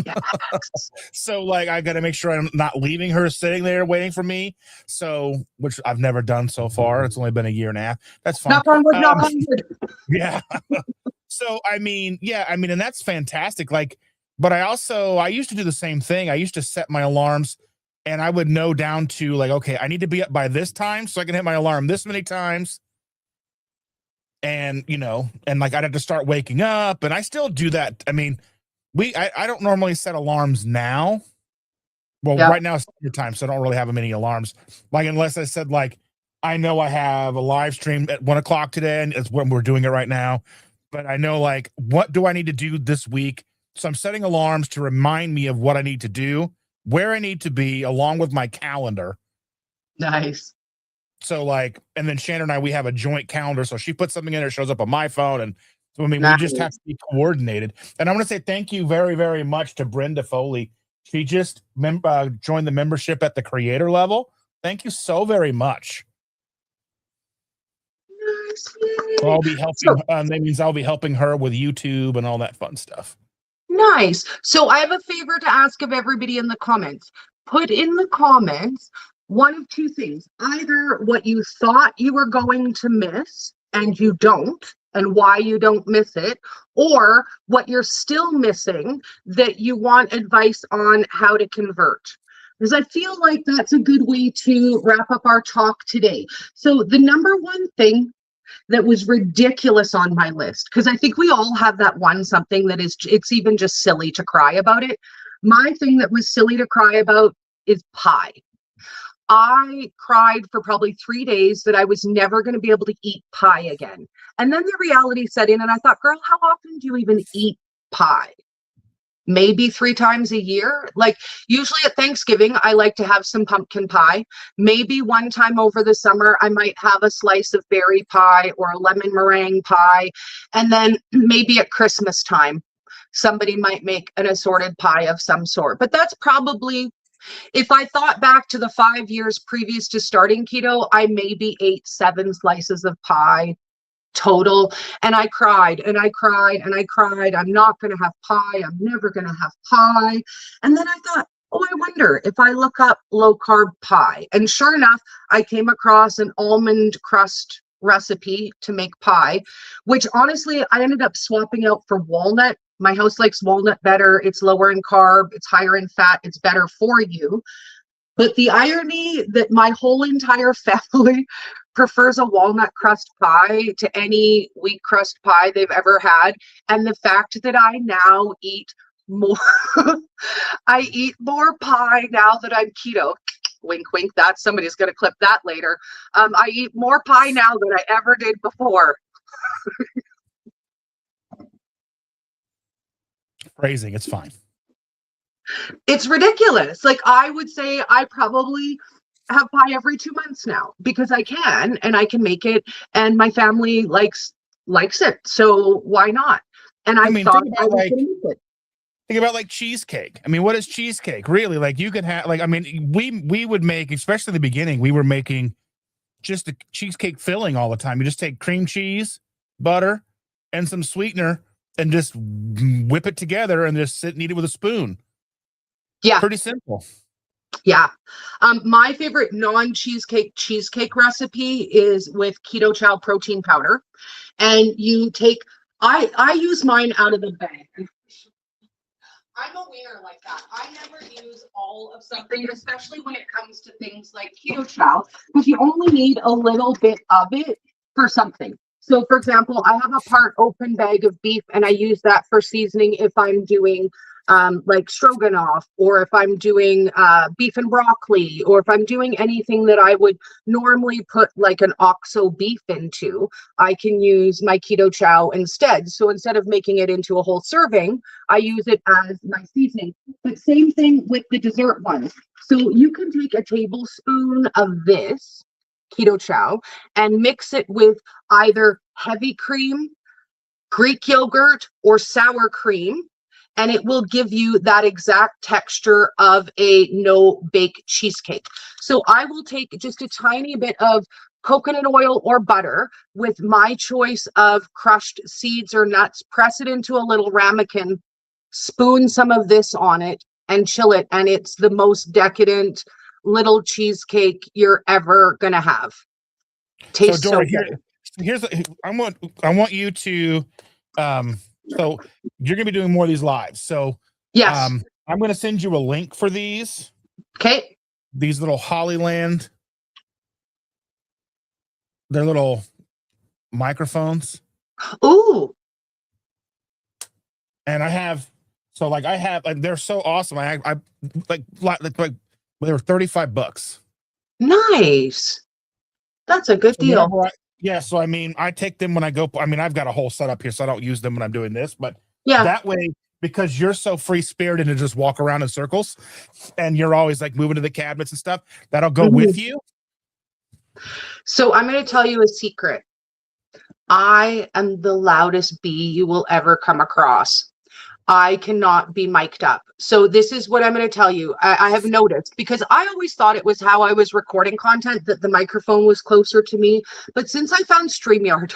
Yes. So like I got to make sure I'm not leaving her sitting there waiting for me. So, which I've never done so far. It's only been a year and a half. That's fine. Knock on wood, knock on wood. Yeah. So I mean, and that's fantastic. Like, but I used to do the same thing. I used to set my alarms and I would know down to like, okay, I need to be up by this time so I can hit my alarm this many times. And and like I'd have to start waking up, and I still do that. I mean, I don't normally set alarms now. Well, Yeah. right now it's your time, so I don't really have many alarms. Like unless I said like I know I have a live stream at 1 o'clock today, and it's when we're doing it right now. But I know like what do I need to do this week? So I'm setting alarms to remind me of what I need to do, where I need to be, along with my calendar. Nice. So like, and then Shannon and I, we have a joint calendar. So she puts something in there, it shows up on my phone. And so, I mean, Nice. we just have to be coordinated. And I want to say thank you very, very much to Brenda Foley. She just joined the membership at the creator level. Thank you so very much. Nice. So I'll be helping. That means I'll be helping her with YouTube and all that fun stuff. Nice. So I have a favor to ask of everybody in the comments. Put in the comments one of two things. Either what you thought you were going to miss and you don't, and why you don't miss it, or what you're still missing that you want advice on how to convert. Because I feel like that's a good way to wrap up our talk today. So the number one thing that was ridiculous on my list, because I think we all have that one something that is, it's even just silly to cry about it. My thing that was silly to cry about is pie. I cried for probably 3 days that I was never going to be able to eat pie again. And then the reality set in, and I thought, girl, how often do you even eat pie? Maybe 3 times a year. Like usually at Thanksgiving, I like to have some pumpkin pie. Maybe one time over the summer, I might have a slice of berry pie or a lemon meringue pie. And then maybe at Christmas time, somebody might make an assorted pie of some sort. But that's probably, if I thought back to the 5 years previous to starting keto, I maybe ate 7 slices of pie total. And I cried and I cried and I cried. I'm not going to have pie. I'm never going to have pie. And then I thought, oh, I wonder if I look up low carb pie. And sure enough, I came across an almond crust recipe to make pie, which honestly, I ended up swapping out for walnut. My house likes walnut better. It's lower in carb. It's higher in fat. It's better for you. But the irony that my whole entire family prefers a walnut crust pie to any wheat crust pie they've ever had. And the fact that I now eat more, I eat more pie now that I'm keto. Wink, wink. That somebody's going to clip that later. I eat more pie now than I ever did before. Phrasing, it's fine. It's ridiculous. Like I would say I probably have pie every 2 months now because I can and I can make it and my family likes it. So why not? And I mean, thought think I about was like, going to make it. think about like cheesecake. I mean, what is cheesecake really? Like you could have like, I mean, we would make, especially in the beginning, we were making just a cheesecake filling all the time. You just take cream cheese, butter, and some sweetener and just whip it together and just sit and eat it with a spoon. Yeah. Pretty simple. Yeah. My favorite non-cheesecake cheesecake recipe is with Keto Chow protein powder. And you take, I use mine out of the bag. I'm a wiener like that. I never use all of something, especially when it comes to things like Keto Chow, because you only need a little bit of it for something. So for example, I have a part open bag of beef and I use that for seasoning if I'm doing like stroganoff, or if I'm doing beef and broccoli, or if I'm doing anything that I would normally put like an oxo beef into, I can use my Keto Chow instead. So instead of making it into a whole serving, I use it as my seasoning. But same thing with the dessert ones. So you can take a tablespoon of this Keto Chow and mix it with either heavy cream, Greek yogurt, or sour cream, and it will give you that exact texture of a no-bake cheesecake. So I will take just a tiny bit of coconut oil or butter with my choice of crushed seeds or nuts, press it into a little ramekin, spoon some of this on it, and chill it. And it's the most decadent little cheesecake you're ever going to have. Tastes so Dori, so good. here's I want you to so you're gonna be doing more of these lives. So Yes. I'm gonna send you a link for these. Okay. These little Hollyland. They're little microphones. Ooh. And I have they're so awesome. I like they were $35. Nice. That's a good deal. So I mean, I take them when I go. I mean, I've got a whole setup here, so I don't use them when I'm doing this. But yeah, that way, because you're so free spirited and just walk around in circles, and you're always like moving to the cabinets and stuff, that'll go with you. So I'm going to tell you a secret. I am the loudest bee you will ever come across. I cannot be mic'd up. So this is what I'm going to tell you. I have noticed, because I always thought it was how I was recording content that the microphone was closer to me. But since I found StreamYard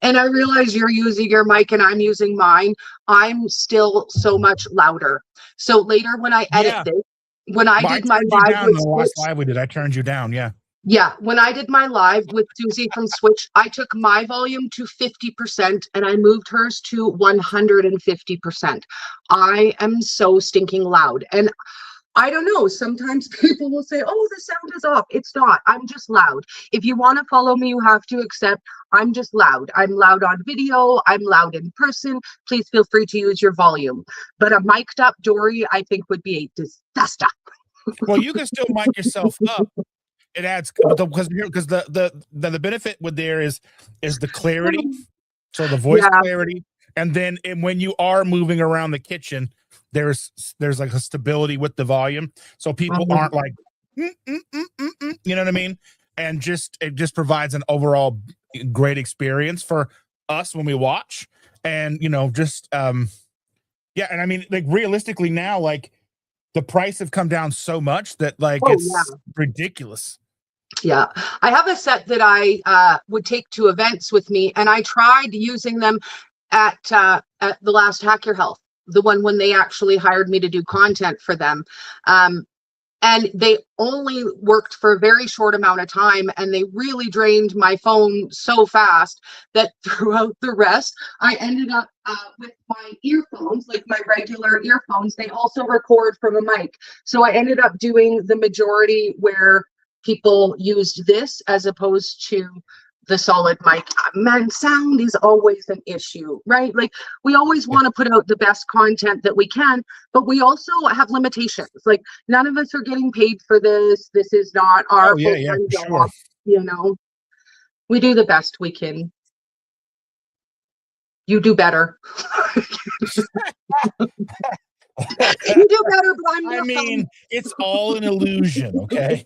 and I realized you're using your mic and I'm using mine, I'm still so much louder. So later when I edit this, when I did my live with the last live we did, I turned you down. Yeah. Yeah, when I did my live with Susie from Switch, I took my volume to 50% and I moved hers to 150%. I am so stinking loud. And I don't know. Sometimes people will say, oh, the sound is off. It's not. I'm just loud. If you want to follow me, you have to accept I'm just loud. I'm loud on video. I'm loud in person. Please feel free to use your volume. But a mic'd up Dori, I think, would be a disaster. Well, you can still mic yourself up. It adds, but because the benefit with there is the clarity, so the voice clarity, and then when you are moving around the kitchen, there's like a stability with the volume, so people aren't like, you know what I mean, and it just provides an overall great experience for us when we watch, and just yeah, and I mean, like, realistically now, like, the price have come down so much that, like, it's ridiculous. Yeah, I have a set that I would take to events with me, and I tried using them at the last Hack Your Health, the one when they actually hired me to do content for them. And they only worked for a very short amount of time, and they really drained my phone so fast that throughout the rest, I ended up with my earphones, like my regular earphones. They also record from a mic. So I ended up doing the majority where people used this as opposed to the solid mic. Man, sound is always an issue, right? Like, we always want to put out the best content that we can, but we also have limitations. Like, none of us are getting paid for this. This is not our full-time job. Sure. We do the best we can. You do better. You do better, but I mean, it's all an illusion, okay?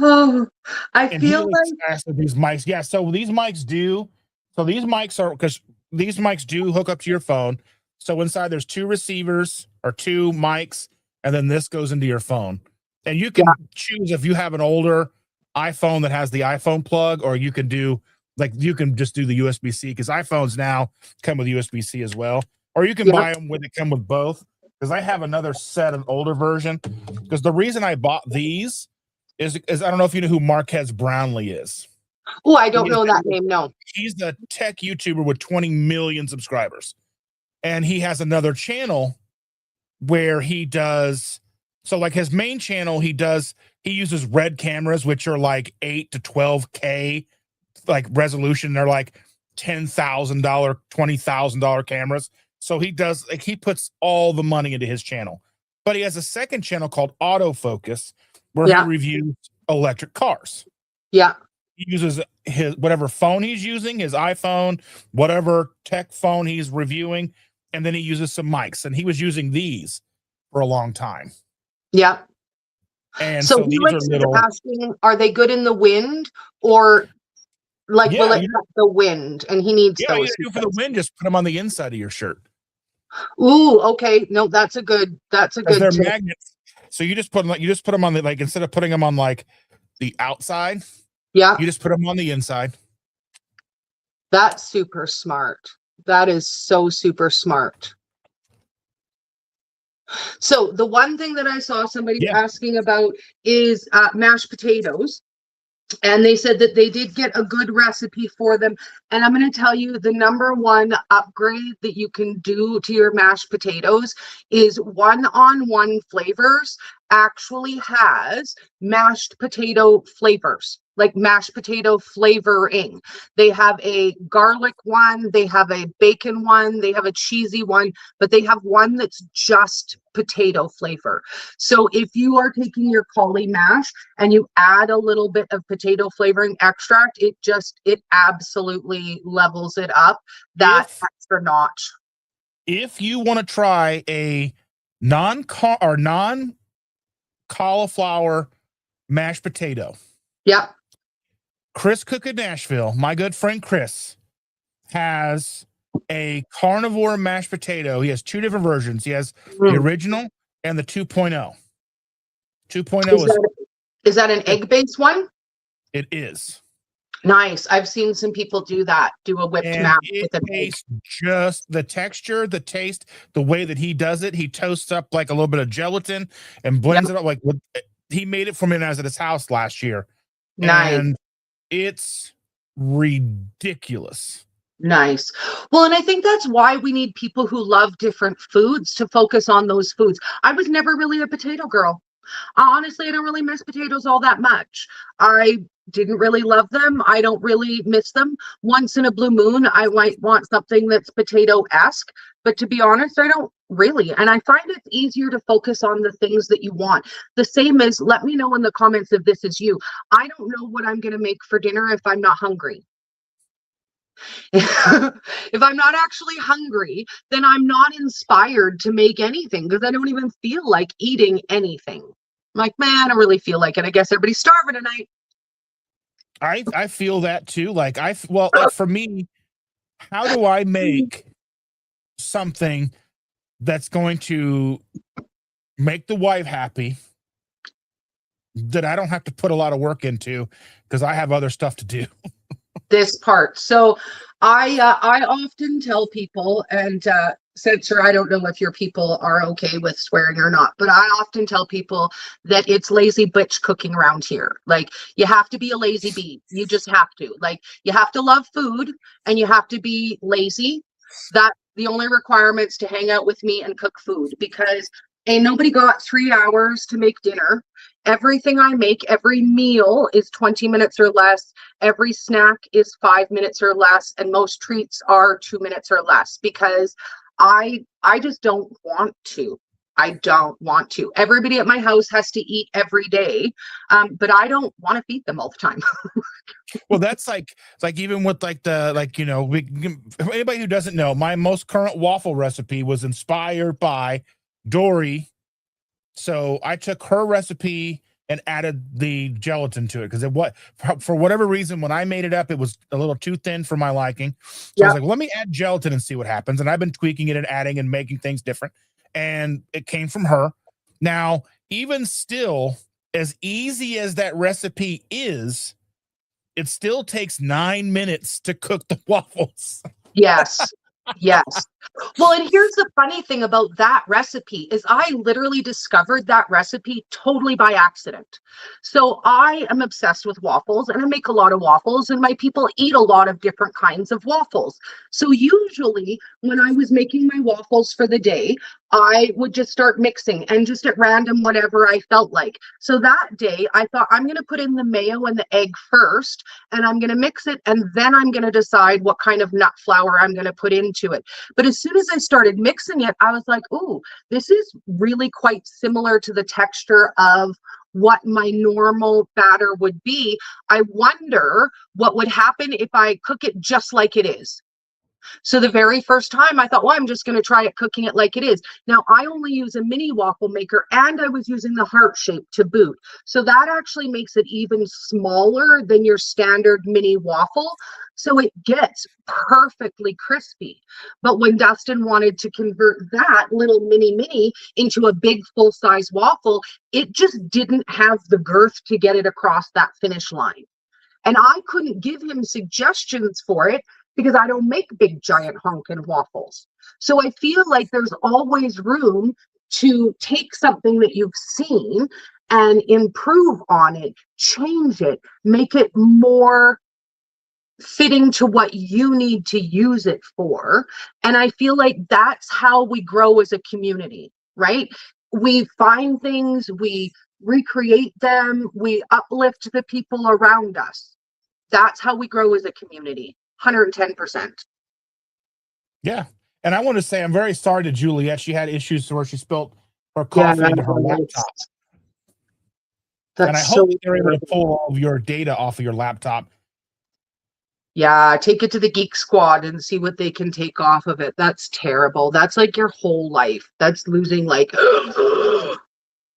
Oh, I feel like these mics. Yeah, so these mics do. So these mics are, because these mics do hook up to your phone. So inside there's 2 receivers or 2 mics, and then this goes into your phone. And you can choose if you have an older iPhone that has the iPhone plug, or you can do, like, you can just do the USB-C, because iPhones now come with USB-C as well. Or you can buy them when they come with both. Because I have another set, an older version. Because the reason I bought these is I don't know if you know who Marquez Brownlee is. Oh, I don't know that name, no. He's the tech YouTuber with 20 million subscribers. And he has another channel where he does, so like his main channel, he uses Red cameras, which are like 8 to 12K like resolution. They're like $10,000, $20,000 cameras. So he does, like, he puts all the money into his channel. But he has a second channel called Autofocus, where he reviews electric cars. Yeah. He uses his whatever phone he's using, his iPhone, whatever tech phone he's reviewing, and then he uses some mics. And he was using these for a long time. Yeah. And so these are little. Asking, are they good in the wind, or like will it cut the wind? And he needs those. Yeah, for the wind, just put them on the inside of your shirt. Ooh, okay. No, that's a good They're magnets. So you just put them on the, like, instead of putting them on like the outside, you just put them on the inside. That's super smart. That is so super smart. So the one thing that I saw somebody asking about is mashed potatoes. And they said that they did get a good recipe for them. And I'm going to tell you, the #1 upgrade that you can do to your mashed potatoes is 1-on-1 Flavors actually has mashed potato flavors, like mashed potato flavoring. They have a garlic one, they have a bacon one, they have a cheesy one, but they have one that's just potato flavor. So if you are taking your cauli mash and you add a little bit of potato flavoring extract, it absolutely levels it up that extra notch. If you want to try a non-cauliflower mashed potato, Chris Cook in Nashville, my good friend Chris, has a carnivore mashed potato. He has 2 different versions. He has the original and the 2.0. 2.0 is that an egg-based one? It is. Nice. I've seen some people do that, do a whipped mash with an egg. Just the texture, the taste, the way that he does it. He toasts up like a little bit of gelatin and blends it up. Like, he made it for me when I was at his house last year. Nice. And it's ridiculous. Nice. Well, and I think that's why we need people who love different foods to focus on those foods. I was never really a potato girl. Honestly, I don't really miss potatoes all that much. I didn't really love them. I don't really miss them. Once in a blue moon, I might want something that's potato-esque, but to be honest, I don't really. And I find it's easier to focus on the things that you want. The same as, let me know in the comments if this is you. I don't know what I'm going to make for dinner if I'm not hungry. If I'm not actually hungry, then I'm not inspired to make anything because I don't even feel like eating anything. I'm like, man, I don't really feel like it. I guess everybody's starving tonight. I feel that too. Like like for me, how do I make something that's going to make the wife happy that I don't have to put a lot of work into because I have other stuff to do? This part. So I often tell people, and censor, I don't know if your people are okay with swearing or not, but I often tell people that it's lazy bitch cooking around here. Like, you have to be a lazy bee. You just have to. Like, you have to love food and you have to be lazy. That's the only requirements to hang out with me and cook food, because ain't nobody got 3 hours to make dinner. Everything I make, every meal is 20 minutes or less. Every snack is 5 minutes or less, and most treats are 2 minutes or less, because I just don't want to. I don't want to. Everybody at my house has to eat every day, but I don't want to feed them all the time. Well, that's like even with anybody who doesn't know, my most current waffle recipe was inspired by Dori. So I took her recipe and added the gelatin to it because for whatever reason, when I made it up, it was a little too thin for my liking. So I was like, well, let me add gelatin and see what happens. And I've been tweaking it and adding and making things different. And it came from her. Now, even still, as easy as that recipe is, it still takes 9 minutes to cook the waffles. Yes. Yes. Well, and here's the funny thing about that recipe is I literally discovered that recipe totally by accident. So I am obsessed with waffles and I make a lot of waffles, and my people eat a lot of different kinds of waffles. So usually when I was making my waffles for the day, I would just start mixing and just at random, whatever I felt like. So that day I thought, I'm going to put in the mayo and the egg first, and I'm going to mix it, and then I'm going to decide what kind of nut flour I'm going to put into it. But as soon as I started mixing it, I was like, oh, this is really quite similar to the texture of what my normal batter would be. I wonder what would happen if I cook it just like it is. So the very first time I thought, well, I'm just going to try it cooking it like it is. Now I only use a mini waffle maker, and I was using the heart shape to boot. So that actually makes it even smaller than your standard mini waffle. So it gets perfectly crispy. But when Dustin wanted to convert that little mini into a big full-size waffle, it just didn't have the girth to get it across that finish line. And I couldn't give him suggestions for it because I don't make big giant honkin' waffles. So I feel like there's always room to take something that you've seen and improve on it, change it, make it more fitting to what you need to use it for. And I feel like that's how we grow as a community, right? We find things, we recreate them, we uplift the people around us. That's how we grow as a community. 110%. Yeah. And I want to say I'm very sorry to Juliet. She had issues where she spilled her Yeah, coffee into her laptop. And I hope you're able to pull all of your data off of your laptop. Yeah, take it to the Geek Squad and see what they can take off of it. That's terrible. That's like your whole life. That's losing, like,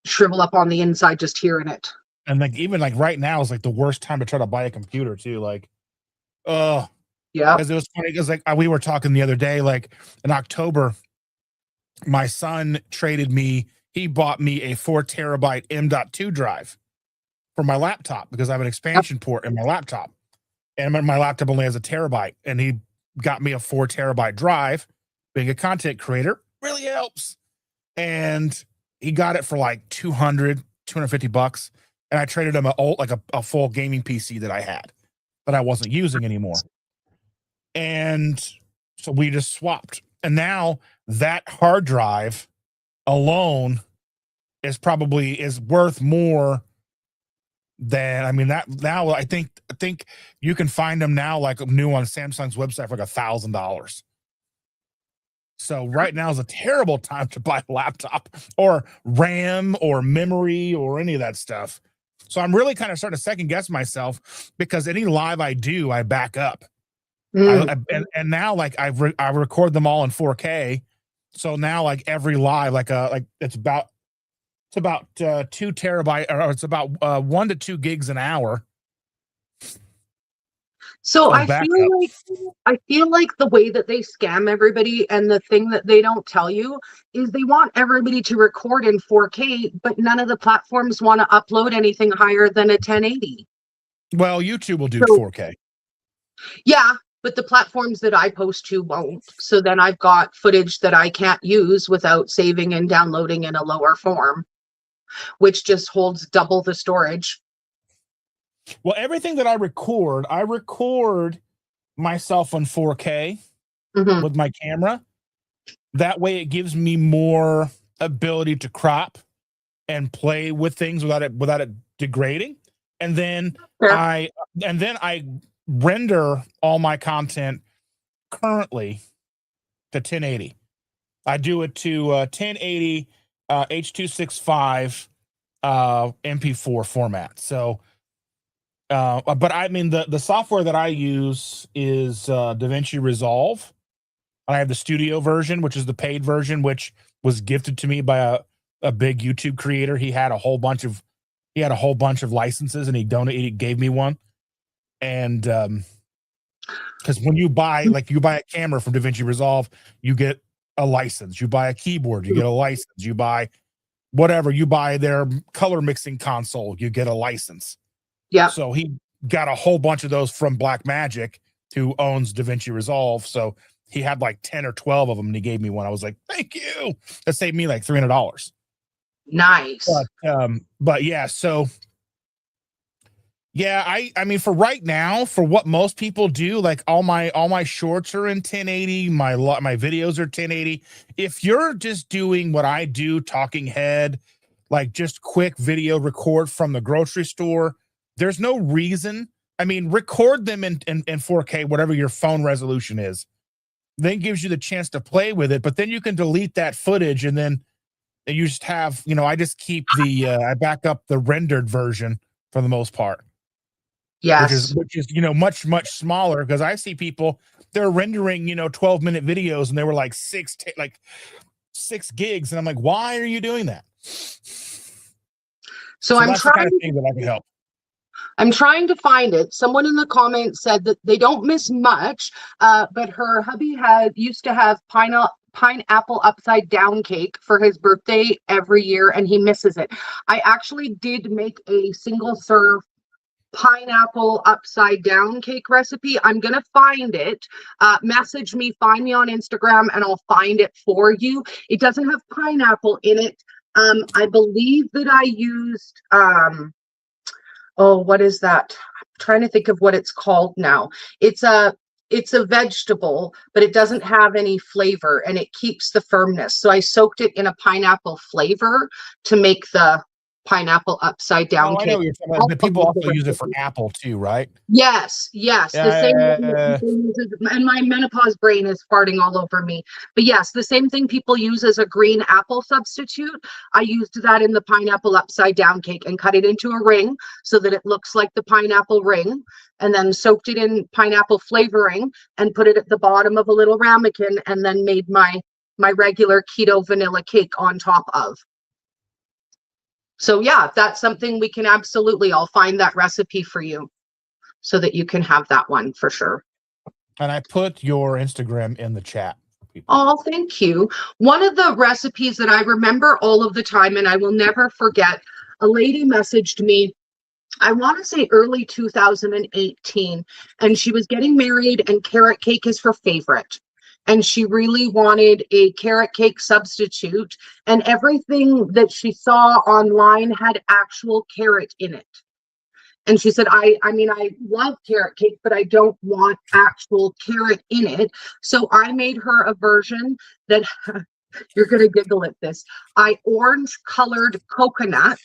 shrivel up on the inside just hearing it. And like even like right now is like the worst time to try to buy a computer too. Like, yeah, because it was funny because like we were talking the other day, like in October, my son traded me. He bought me a 4 terabyte M.2 drive for my laptop because I have an expansion port in my laptop, and my laptop only has a terabyte. And he got me a 4 terabyte drive. Being a content creator really helps, and he got it for like $250. And I traded him a full gaming PC that I had that I wasn't using anymore. And so we just swapped. And now that hard drive alone is worth more than, I mean, that now I think you can find them now like new on Samsung's website for like $1,000. So right now is a terrible time to buy a laptop or RAM or memory or any of that stuff. So I'm really kind of starting to second guess myself, because any live I do, I back up. And now like I record them all in 4K. So now like every live, like it's about 2 terabyte, or it's about 1 to 2 gigs an hour. So I feel like the way that they scam everybody, and the thing that they don't tell you, is they want everybody to record in 4K, but none of the platforms want to upload anything higher than a 1080. Well, YouTube will do So, 4K. Yeah, but the platforms that I post to won't. So then I've got footage that I can't use without saving and downloading in a lower form, which just holds double the storage. Well, everything that I record myself on 4K with my camera. That way it gives me more ability to crop and play with things without it degrading. And then I render all my content currently to 1080. I do it to 1080 H.265 MP4 format. So but I mean, the software that I use is DaVinci Resolve. I have the studio version, which is the paid version, which was gifted to me by a big YouTube creator. He had a whole bunch of licenses, and he gave me one. And because when you buy a camera from DaVinci Resolve, you get a license. You buy a keyboard, you get a license. You buy whatever, you buy their color mixing console, you get a license. Yeah. So he got a whole bunch of those from Blackmagic, who owns DaVinci Resolve. So he had like 10 or 12 of them, and he gave me one. I was like, thank you. That saved me like $300. Nice. But yeah, so yeah, I mean, for right now, for what most people do, like all my shorts are in 1080, my videos are 1080. If you're just doing what I do, talking head, like just quick video record from the grocery store, there's no reason. I mean, record them in 4K, whatever your phone resolution is. Then gives you the chance to play with it, but then you can delete that footage, and then you just have, I just keep I back up the rendered version for the most part. Yes. Which is much smaller, because I see people, they're rendering 12-minute videos, and they were like 6 gigs, and I'm like, why are you doing that? So I'm that's trying, the kind of thing that I can help. I'm trying to find it. Someone in the comments said that they don't miss much, but her hubby used to have pineapple upside down cake for his birthday every year, and he misses it. I actually did make a single serve pineapple upside down cake recipe. I'm gonna find it. Message me, find me on Instagram, and I'll find it for you. It doesn't have pineapple in it. I believe that I used what is that? I'm trying to think of what it's called now. It's a vegetable, but it doesn't have any flavor, and it keeps the firmness. So I soaked it in a pineapple flavor to make the pineapple upside down cake. I know what you're talking about, but people also use it for apple too, right? Yes. The same way people use it, and my menopause brain is farting all over me. But yes, the same thing people use as a green apple substitute. I used that in the pineapple upside down cake and cut it into a ring so that it looks like the pineapple ring, and then soaked it in pineapple flavoring and put it at the bottom of a little ramekin, and then made my regular keto vanilla cake on top of. So yeah, that's something we can absolutely, I'll find that recipe for you so that you can have that one for sure. And I put your Instagram in the chat. Oh, thank you. One of the recipes that I remember all of the time, and I will never forget, a lady messaged me, I want to say early 2018, and she was getting married, and carrot cake is her favorite. And she really wanted a carrot cake substitute, and everything that she saw online had actual carrot in it. And she said, I mean, I love carrot cake, but I don't want actual carrot in it. So I made her a version that you're going to giggle at this. I orange colored coconut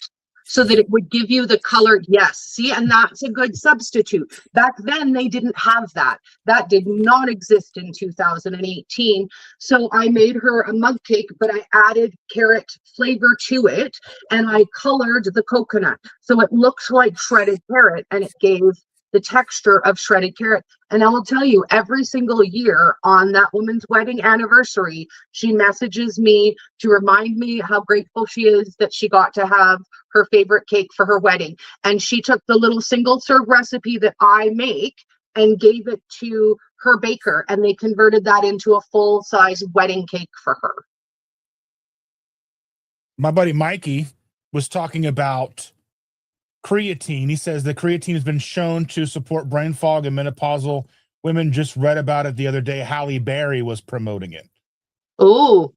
so that it would give you the color. Yes. See, and that's a good substitute. Back then, they didn't have that. That did not exist in 2018. So I made her a mug cake, but I added carrot flavor to it and I colored the coconut. So it looks like shredded carrot and it gave the texture of shredded carrot. And I will tell you, every single year on that woman's wedding anniversary, she messages me to remind me how grateful she is that she got to have her favorite cake for her wedding. And she took the little single serve recipe that I make and gave it to her baker, and they converted that into a full size wedding cake for her. My buddy Mikey was talking about creatine. He says the creatine has been shown to support brain fog in menopausal women. Just read about it the other day. Halle Berry was promoting it. Oh,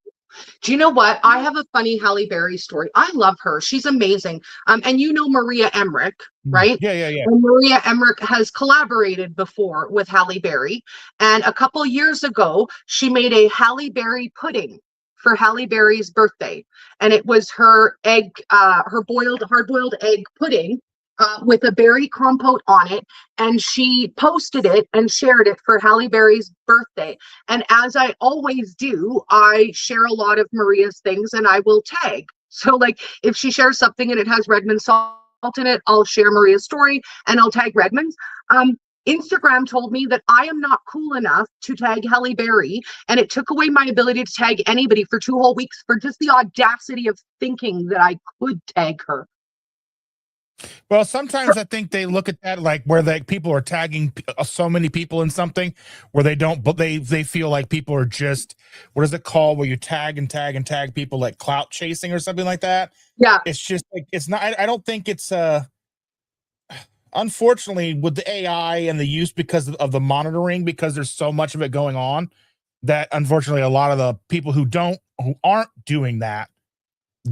do you know what? I have a funny Halle Berry story. I love her. She's amazing. And you know Maria Emmerich, right? Yeah. And Maria Emmerich has collaborated before with Halle Berry. And a couple years ago, she made a Halle Berry pudding for Halle Berry's birthday. And it was her egg, her hard-boiled egg pudding with a berry compote on it. And she posted it and shared it for Halle Berry's birthday. And as I always do, I share a lot of Maria's things and I will tag. So like if she shares something and it has Redmond salt in it, I'll share Maria's story and I'll tag Redmond's. Instagram told me that I am not cool enough to tag Halle Berry, and it took away my ability to tag anybody for 2 whole weeks for just the audacity of thinking that I could tag her. Well, sometimes I think they look at that like where people are tagging so many people in something where they don't, but they feel like people are just, what is it called, where you tag and tag and tag people, like clout chasing or something like that. Yeah. It's just like, it's not, I don't think it's, unfortunately with the AI and the use because of the monitoring, because there's so much of it going on, that unfortunately a lot of the people who aren't doing that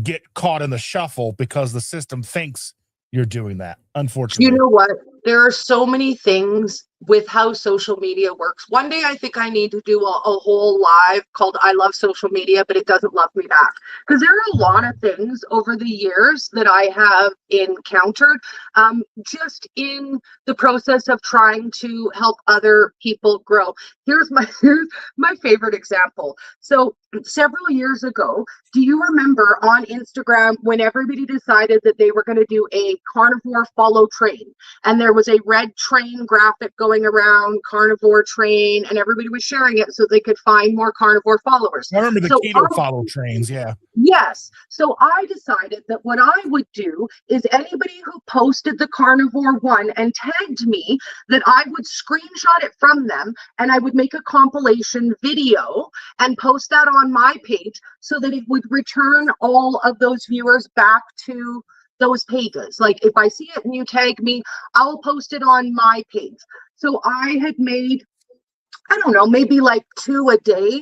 get caught in the shuffle because the system thinks you're doing that, unfortunately. You know what? There are so many things with how social media works. One day I think I need to do a whole live called I Love Social Media, but it doesn't love me back. Because there are a lot of things over the years that I have encountered just in the process of trying to help other people grow. Here's my favorite example. So several years ago, do you remember on Instagram when everybody decided that they were going to do a carnivore follow train? And there was a red train graphic going around, carnivore train, and everybody was sharing it so they could find more carnivore followers. I remember the keto follow trains, yeah. Yes. So I decided that what I would do is anybody who posted the carnivore one and tagged me, that I would screenshot it from them and I would make a compilation video and post that on my page so that it would return all of those viewers back to those pages. Like if I see it and you tag me, I'll post it on my page. So I had made, I don't know, maybe like 2 a day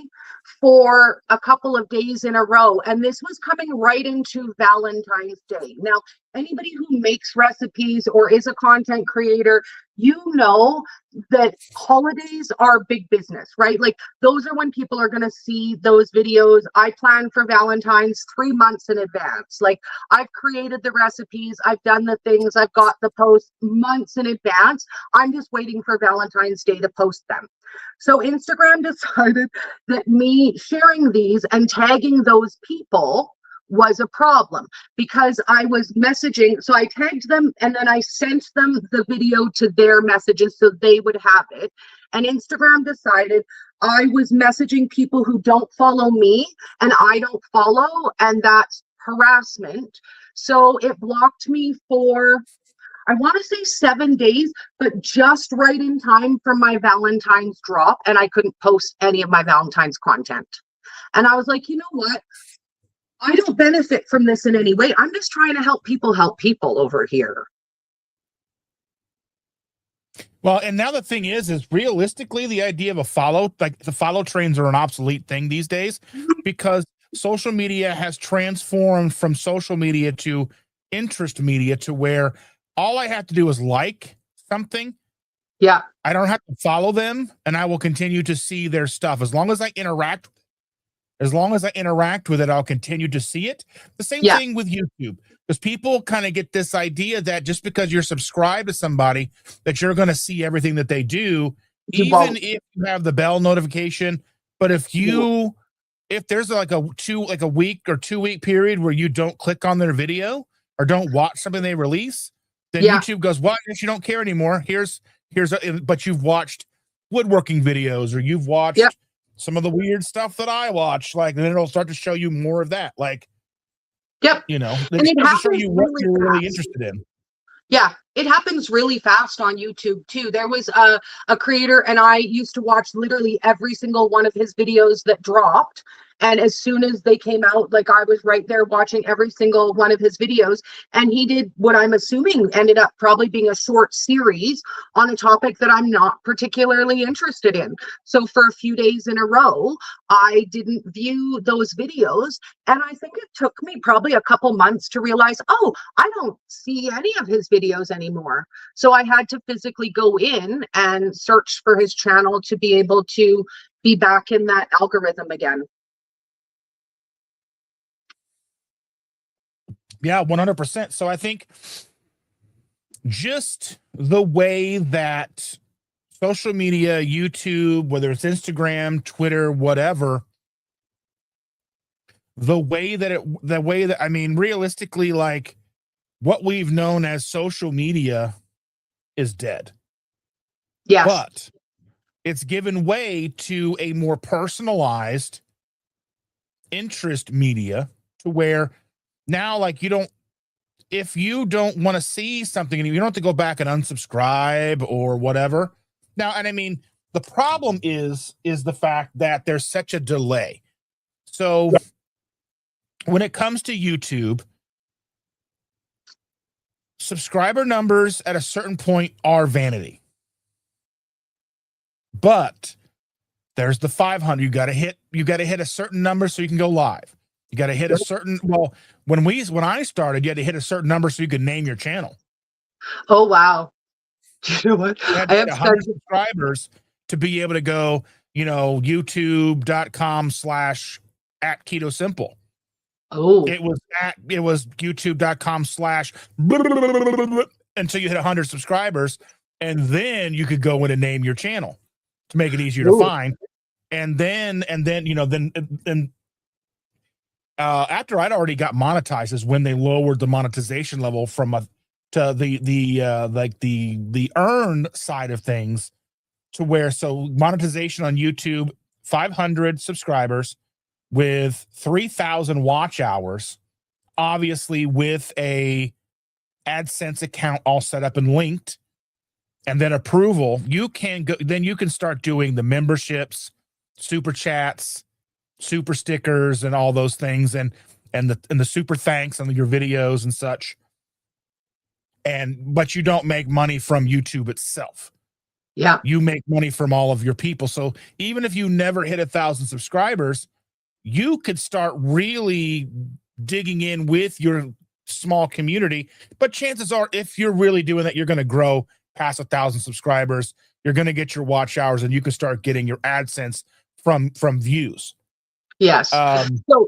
for a couple of days in a row. And this was coming right into Valentine's Day. Now, anybody who makes recipes or is a content creator, you know that holidays are big business, right? Like those are when people are going to see those videos. I plan for Valentine's 3 months in advance. Like I've created the recipes, I've done the things, I've got the posts months in advance. I'm just waiting for Valentine's Day to post them. So Instagram decided that me sharing these and tagging those people was a problem because I was messaging. So I tagged them and then I sent them the video to their messages so they would have it. And Instagram decided I was messaging people who don't follow me and I don't follow, and that's harassment. So it blocked me for, I want to say 7 days, but just right in time for my Valentine's drop, and I couldn't post any of my Valentine's content. And I was like, you know what? I don't benefit from this in any way. I'm just trying to help people over here. Well, and now the thing is realistically the idea of a follow, like the follow trains are an obsolete thing these days because social media has transformed from social media to interest media to where all I have to do is like something. Yeah. I don't have to follow them, and I will continue to see their stuff. As long as I interact with it, I'll continue to see it. The same Yeah. thing with YouTube, because people kind of get this idea that just because you're subscribed to somebody, that you're going to see everything that they do, You even won't. if you have the bell notification. But if there's like a week or 2 week period where you don't click on their video or don't watch something they release, then Yeah. YouTube goes, "Well, I guess you don't care anymore. But you've watched woodworking videos, or you've watched Yep. some of the weird stuff that I watch." Like, then it'll start to show you more of that. Like, Yep. they And it start to show happens you what really you're really fast. interested in. Yeah, it happens really fast on YouTube too. There was a creator, and I used to watch literally every single one of his videos that dropped. And as soon as they came out, like I was right there watching every single one of his videos. And he did what I'm assuming ended up probably being a short series on a topic that I'm not particularly interested in. So for a few days in a row, I didn't view those videos. And I think it took me probably a couple months to realize, oh, I don't see any of his videos anymore. So I had to physically go in and search for his channel to be able to be back in that algorithm again. Yeah, 100%. So I think just the way that social media, YouTube, whether it's Instagram, Twitter, whatever, the way that, I mean, realistically, like, what we've known as social media is dead. Yes. But it's given way to a more personalized interest media, to where now, like, if you don't want to see something, and you don't have to go back and unsubscribe or whatever. Now, and I mean, the problem is the fact that there's such a delay. So when it comes to YouTube, subscriber numbers at a certain point are vanity. But there's the 500. You got to hit a certain number so you can go live. You got to hit a certain, well, when I started, you had to hit a certain number so you could name your channel. Oh, wow. You know what? You had to hit 100 subscribers to be able to go, youtube.com/@Keto Simple. Oh, It was youtube.com/ until you hit 100 subscribers, and then you could go in and name your channel to make it easier to find. And then after I'd already got monetized is when they lowered the monetization level from to the earn side of things, to where, so monetization on YouTube, 500 subscribers with 3,000 watch hours, obviously with a AdSense account all set up and linked, and then approval, you can start doing the memberships, super chats, super stickers, and all those things, and the super thanks on your videos and such. But you don't make money from YouTube itself. yeah. You make money from all of your people. So even if you never hit 1,000 subscribers, you could start really digging in with your small community. But chances are, if you're really doing that, you're going to grow past 1,000 subscribers. You're going to get your watch hours, and you can start getting your AdSense from views. Yes. So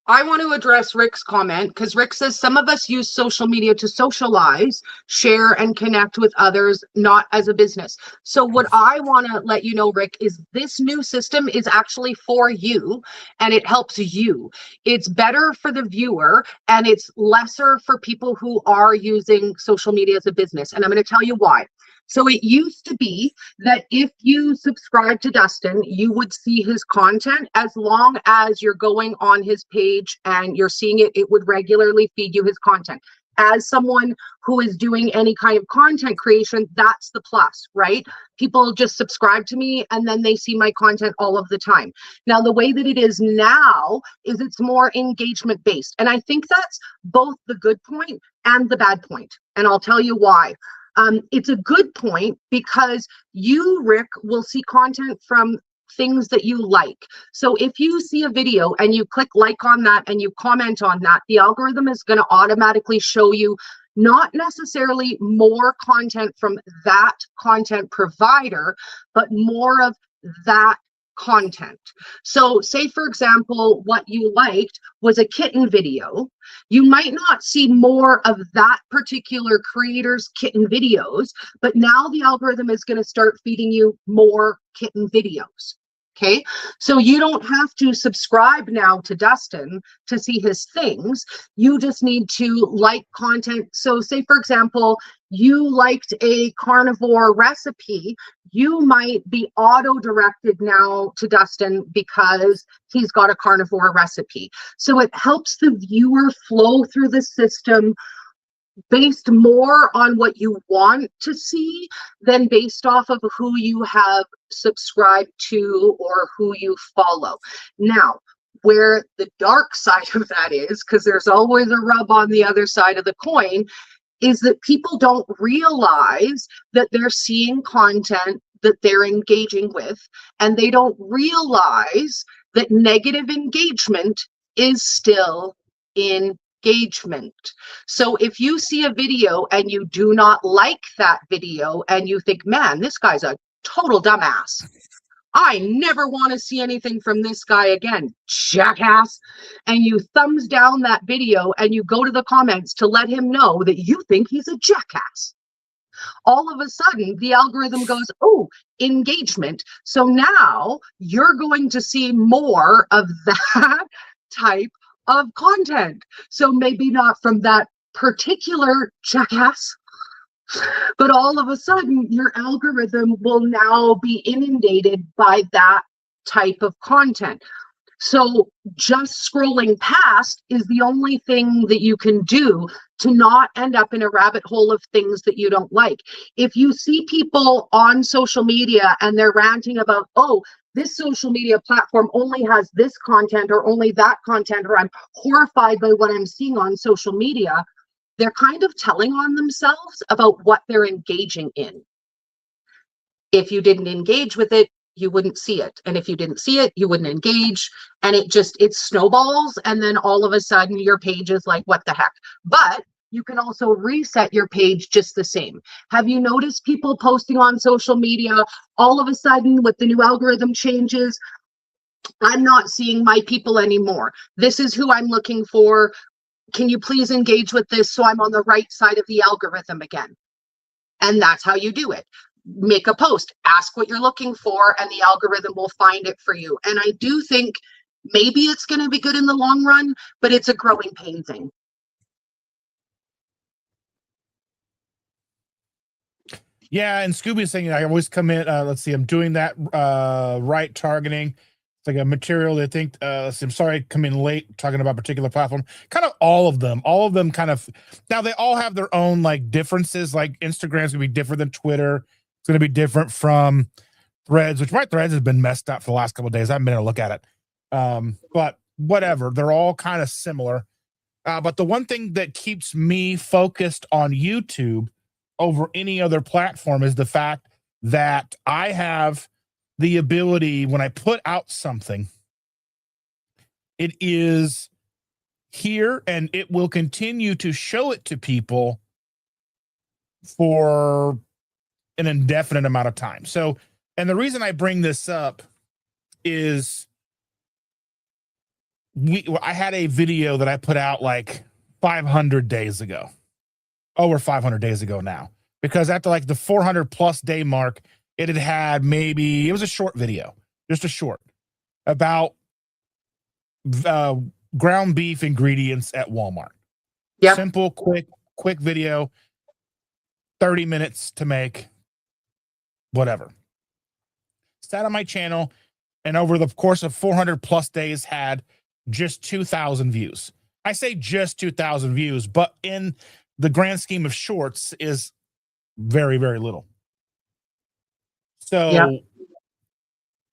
I want to address Rick's comment, because Rick says some of us use social media to socialize, share, and connect with others, not as a business. So what I want to let you know, Rick, is this new system is actually for you, and it helps you. It's better for the viewer, and it's lesser for people who are using social media as a business. And I'm going to tell you why. So it used to be that if you subscribe to Dustin, you would see his content. As long as you're going on his page and you're seeing it, it would regularly feed you his content. As someone who is doing any kind of content creation, that's the plus, right? People just subscribe to me and then they see my content all of the time. Now, the way that it is now is it's more engagement based. And I think that's both the good point and the bad point. And I'll tell you why. It's a good point because you, Rick, will see content from things that you like. So if you see a video and you click like on that and you comment on that, the algorithm is going to automatically show you not necessarily more content from that content provider, but more of that content. So say, for example, what you liked was a kitten video. You might not see more of that particular creator's kitten videos, but now the algorithm is going to start feeding you more kitten videos. Okay, so you don't have to subscribe now to Dustin to see his things. You just need to like content. So say, for example, you liked a carnivore recipe, you might be auto-directed now to Dustin because he's got a carnivore recipe. So it helps the viewer flow through the system based more on what you want to see than based off of who you have subscribed to or who you follow. Now, where the dark side of that is, because there's always a rub on the other side of the coin, is that people don't realize that they're seeing content that they're engaging with, and they don't realize that negative engagement is still engagement. So if you see a video and you do not like that video and you think, man, this guy's a total dumbass, I never want to see anything from this guy again, jackass, and you thumbs down that video and you go to the comments to let him know that you think he's a jackass, all of a sudden the algorithm goes, oh, engagement. So now you're going to see more of that type of content. So maybe not from that particular jackass, but all of a sudden your algorithm will now be inundated by that type of content. So just scrolling past is the only thing that you can do to not end up in a rabbit hole of things that you don't like. If you see people on social media and they're ranting about, oh, this social media platform only has this content or only that content, or I'm horrified by what I'm seeing on social media, they're kind of telling on themselves about what they're engaging in. If you didn't engage with it, you wouldn't see it. And if you didn't see it, you wouldn't engage. And it snowballs. And then all of a sudden your page is like, what the heck? But you can also reset your page just the same. Have you noticed people posting on social media, all of a sudden with the new algorithm changes, I'm not seeing my people anymore. This is who I'm looking for. Can you please engage with this so I'm on the right side of the algorithm again? And that's how you do it. Make a post, ask what you're looking for, and the algorithm will find it for you. And I do think maybe it's going to be good in the long run, but it's a growing pain thing. Yeah, and Scooby's saying I always come in. Let's see, I'm doing that right targeting. It's like a material they think. I'm sorry, I come in late talking about a particular platform. Kind of all of them kind of. Now they all have their own like differences. Like Instagram's gonna be different than Twitter. It's gonna be different from Threads, which my Threads has been messed up for the last couple of days. I haven't been able to look at it. But whatever, they're all kind of similar. But the one thing that keeps me focused on YouTube over any other platform is the fact that I have the ability, when I put out something, it is here and it will continue to show it to people for an indefinite amount of time. So, and the reason I bring this up is I had a video that I put out like 500 days ago. Over 500 days ago now, because after like the 400 plus day mark, it had maybe, it was a short video, just a short, about ground beef ingredients at Walmart. Yeah. Simple, quick video, 30 minutes to make, whatever. Sat on my channel, and over the course of 400 plus days had just 2,000 views. I say just 2,000 views, but in the grand scheme of shorts is very, very little. So,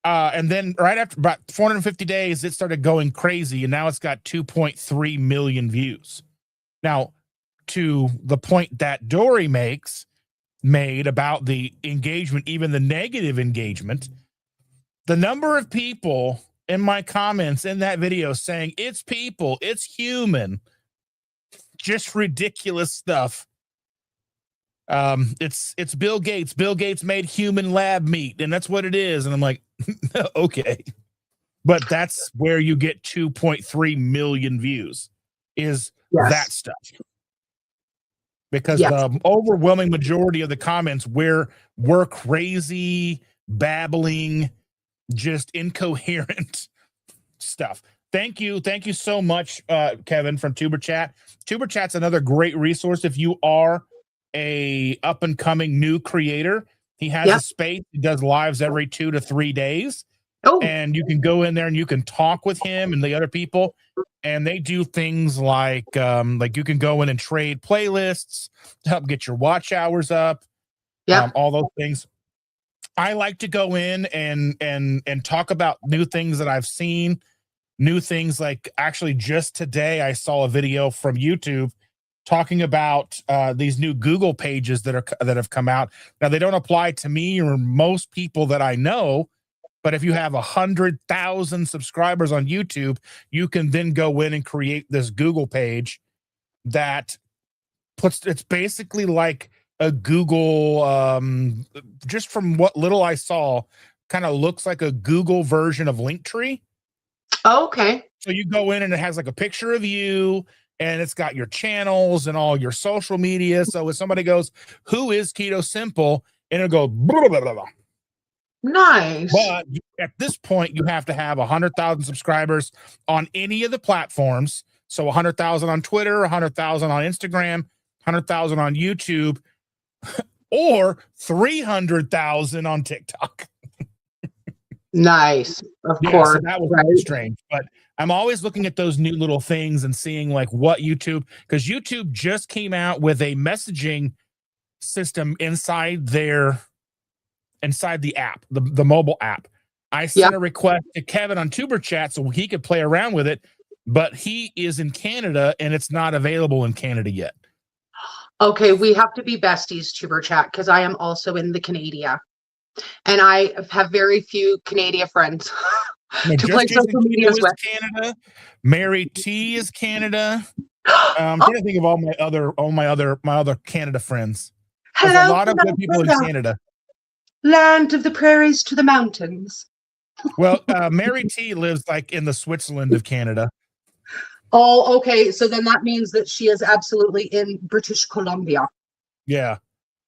yeah. And then right after about 450 days, it started going crazy, and now it's got 2.3 million views. Now, to the point that Dori made about the engagement, even the negative engagement, the number of people in my comments in that video saying it's people, it's human, just ridiculous stuff It's Bill Gates. Bill Gates made human lab meat, and that's what it is. And I'm like, okay. But that's where you get 2.3 million views, is that stuff. Because the overwhelming majority of the comments we're crazy, babbling, just incoherent stuff. Thank you so much, Kevin from Tuber Chat. Tuber Chat's another great resource if you are a up and coming new creator. He has a space. He does lives every 2 to 3 days. And you can go in there and you can talk with him and the other people, and they do things like you can go in and trade playlists to help get your watch hours up. All those things. I like to go in and talk about new things that I've seen, new things. Like, actually just today I saw a video from YouTube talking about these new Google pages that have come out. Now, they don't apply to me or most people that I know. But if you have 100,000 subscribers on YouTube, you can then go in and create this Google page that it's basically like a Google, just from what little I saw, kind of looks like a Google version of Linktree. Okay. So you go in and it has like a picture of you, and it's got your channels and all your social media. So if somebody goes, "Who is Keto Simple?" and it'll go blah, blah, blah, blah. Nice. But at this point, you have to have 100,000 subscribers on any of the platforms. So 100,000 on Twitter, 100,000 on Instagram, 100,000 on YouTube, or 300,000 on TikTok. Nice. Of course. So that was really strange. But I'm always looking at those new little things and seeing like what YouTube, because YouTube just came out with a messaging system inside the app, the mobile app. I sent a request to Kevin on Tuber Chat so he could play around with it, but he is in Canada and it's not available in Canada yet. Okay, we have to be besties, Tuber Chat, because I am also in the Canada, and I have very few Canadian friends to play social media with. Canada. Mary T is Canada. I'm trying to think of all my other Canada friends. There's a lot of good people in Canada. Land of the prairies to the mountains. Well, Mary T lives like in the Switzerland of Canada. Oh, okay. So then that means that she is absolutely in British Columbia. Yeah.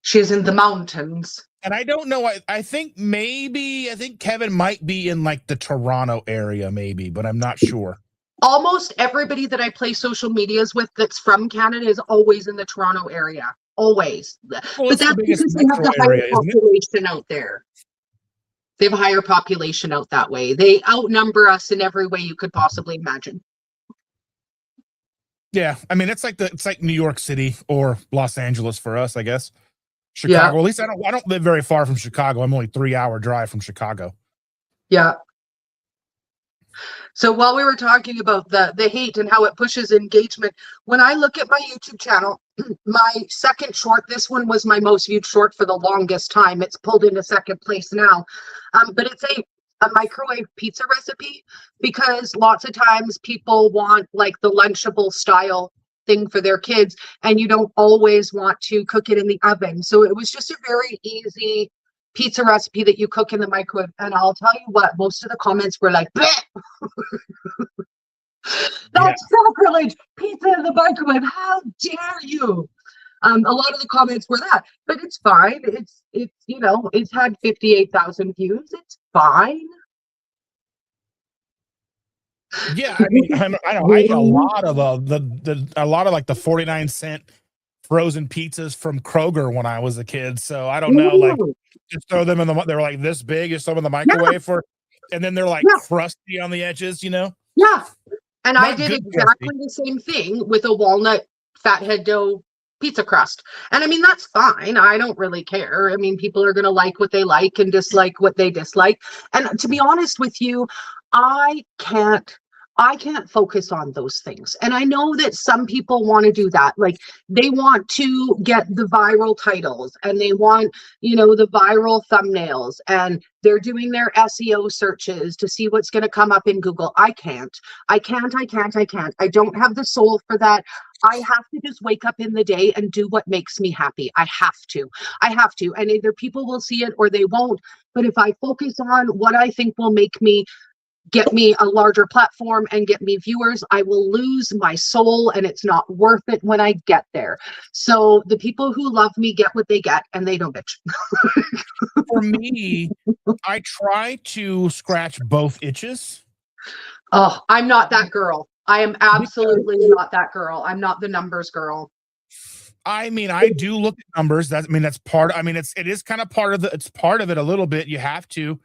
She is in the mountains. And I don't know. I think Kevin might be in like the Toronto area, maybe, but I'm not sure. Almost everybody that I play social medias with that's from Canada is always in the Toronto area. Always. Well, but that's because they have the higher population out there. They have a higher population out that way. They outnumber us in every way you could possibly imagine. Yeah, I mean it's like New York City or Los Angeles for us, I guess. Chicago. Yeah. At least I don't live very far from Chicago. I'm only 3-hour drive from Chicago. Yeah. So while we were talking about the hate and how it pushes engagement, when I look at my YouTube channel, my second short, this one was my most viewed short for the longest time. It's pulled into second place now. But it's a microwave pizza recipe, because lots of times people want like the Lunchable style thing for their kids, and you don't always want to cook it in the oven. So it was just a very easy pizza recipe that you cook in the microwave. And I'll tell you what, most of the comments were like, that's sacrilege, pizza in the microwave, how dare you? A lot of the comments were that, but it's fine. It's it's had 58,000 views. It's fine. Yeah, I mean, I ate a lot of like the 49-cent frozen pizzas from Kroger when I was a kid. So I don't know, like just throw them in they're like this big, just throw them in the microwave and then they're like crusty on the edges, Yeah. And Not I did exactly the same thing with a walnut fathead dough pizza crust. And I mean, that's fine. I don't really care. I mean, people are going to like what they like and dislike what they dislike. And to be honest with you, I can't I can't focus on those things. And I know that some people want to do that. Like they want to get the viral titles and they want, the viral thumbnails, and they're doing their SEO searches to see what's going to come up in Google. I can't. I don't have the soul for that. I have to just wake up in the day and do what makes me happy. I have to. And either people will see it or they won't. But if I focus on what I think will get me a larger platform and get me viewers, I will lose my soul, and it's not worth it when I get there. So the people who love me get what they get, and they don't bitch. For me, I try to scratch both itches. Oh, I'm not that girl. I am absolutely not that girl. I'm not the numbers girl. I mean, I do look at numbers. That's part. It is kind of part of it's part of it a little bit. You have to,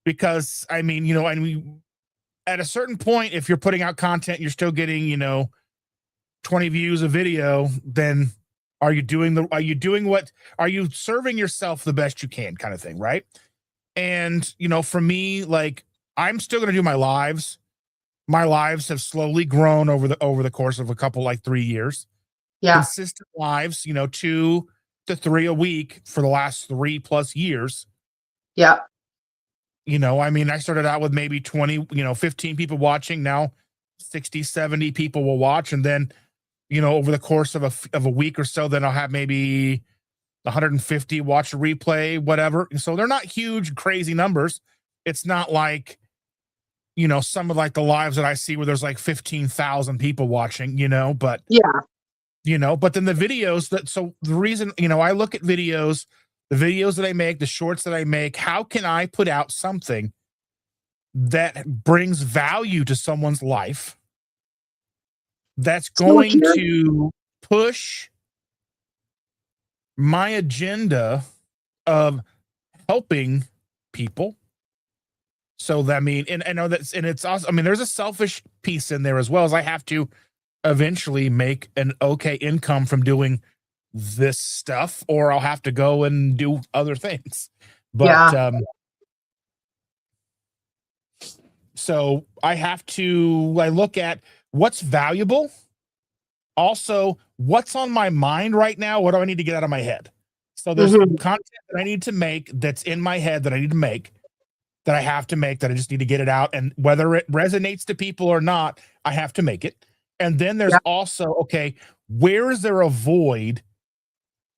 because at a certain point, if you're putting out content, you're still getting, 20 views a video, then are you serving yourself the best you can, kind of thing, right? And, for me, like, I'm still going to do my lives. My lives have slowly grown over the course of a couple, like 3 years. Yeah. Consistent lives, 2 to 3 a week for the last 3+ years. Yeah. I started out with maybe 20, 15 people watching. Now 60, 70 people will watch. And then, over the course of a week or so, then I'll have maybe 150 watch a replay, whatever. So they're not huge, crazy numbers. It's not like, some of like the lives that I see where there's like 15,000 people watching, but yeah. But then the videos the reason, I look at videos, the videos that I make, the shorts that I make, how can I put out something that brings value to someone's life, that's going to push my agenda of helping people? So that, and I know that's, and it's also, there's a selfish piece in there as well, as I have to eventually make an okay income from doing this stuff, or I'll have to go and do other things. But so I look at what's valuable, also what's on my mind right now, what do I need to get out of my head. So there's content that I need to make that's in my head that I need to make, that I have to make, that I just need to get it out, and whether it resonates to people or not, I have to make it. And then there's also, okay, where is there a void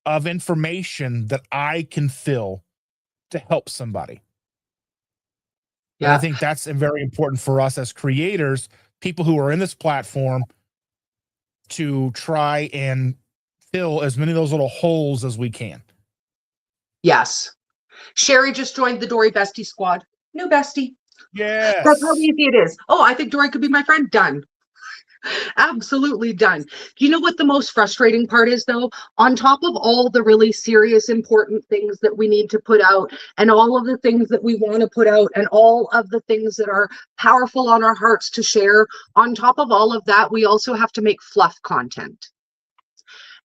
of information that I can fill to help somebody? Yeah. And I think that's very important for us as creators, people who are in this platform, to try and fill as many of those little holes as we can. Yes. Sherry just joined the Dori Bestie Squad. New bestie. Yes. That's how easy it is. Oh, I think Dori could be my friend. Done. Absolutely done. You know what the most frustrating part is, though? On top of all the really serious, important things that we need to put out, and all of the things that we want to put out, and all of the things that are powerful on our hearts to share, on top of all of that, we also have to make fluff content.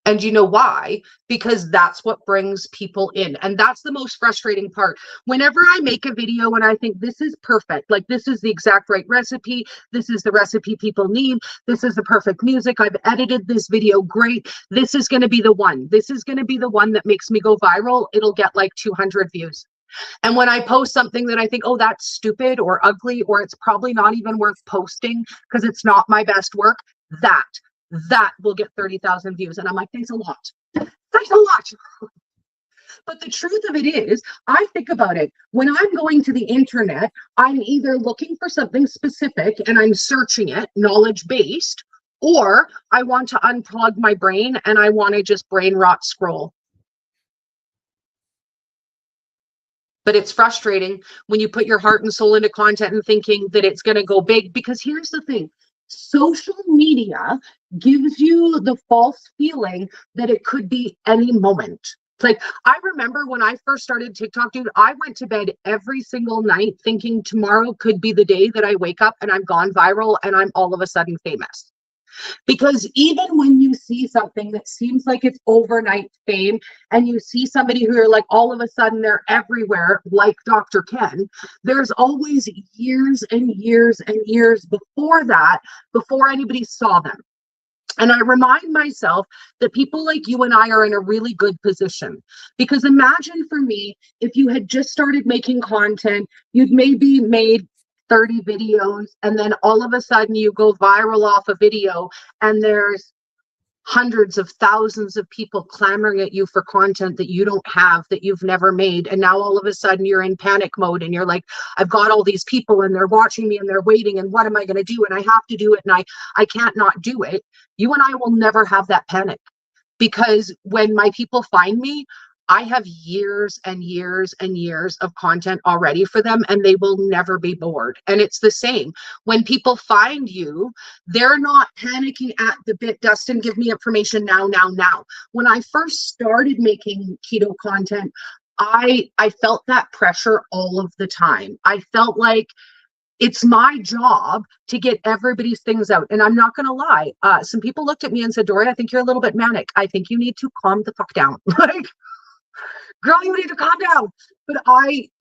And you know why? Because that's what brings people in. And that's the most frustrating part. Whenever I make a video and I think this is perfect, like this is the exact right recipe, this is the recipe people need, this is the perfect music, I've edited this video great, this is going to be the one. This is going to be the one that makes me go viral. It'll get like 200 views. And when I post something that I think, oh, that's stupid or ugly, or it's probably not even worth posting because it's not my best work, that will get 30,000 views. And I'm like, thanks a lot. Thanks a lot. But the truth of it is, I think about it. When I'm going to the internet, I'm either looking for something specific and I'm searching it, knowledge-based, or I want to unplug my brain and I want to just brain rot scroll. But it's frustrating when you put your heart and soul into content and thinking that it's going to go big, because here's the thing. Social media gives you the false feeling that it could be any moment. Like, I remember when I first started TikTok, dude, I went to bed every single night thinking tomorrow could be the day that I wake up and I'm gone viral and I'm all of a sudden famous. Because even when you see something that seems like it's overnight fame, and you see somebody who are like all of a sudden they're everywhere, like Dr. Ken, there's always years and years and years before that, before anybody saw them. And I remind myself that people like you and I are in a really good position. Because imagine for me, if you had just started making content, you'd maybe made 30 videos, and then all of a sudden you go viral off a video, and there's hundreds of thousands of people clamoring at you for content that you don't have, that you've never made. And now all of a sudden you're in panic mode, and you're like, I've got all these people and they're watching me and they're waiting, and what am I going to do? And I have to do it, and I can't not do it. You and I will never have that panic, because when my people find me, I have years and years and years of content already for them, and they will never be bored. And it's the same. When people find you, they're not panicking at the bit, Dustin, give me information now, now, now. When I first started making keto content, I felt that pressure all of the time. I felt like it's my job to get everybody's things out. And I'm not going to lie. Some people looked at me and said, Dori, I think you're a little bit manic. I think you need to calm the fuck down. Like, girl, you need to calm down. But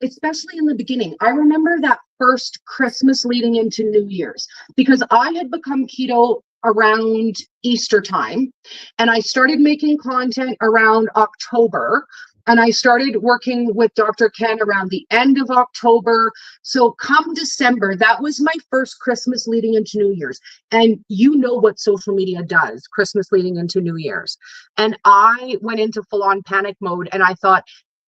especially in the beginning, I remember that first Christmas leading into New Year's, because I had become keto around Easter time, and I started making content around October, and I started working with Dr. Ken around the end of October. So come December, that was my first Christmas leading into New Year's. And you know what social media does, Christmas leading into New Year's. And I went into full-on panic mode, and I thought,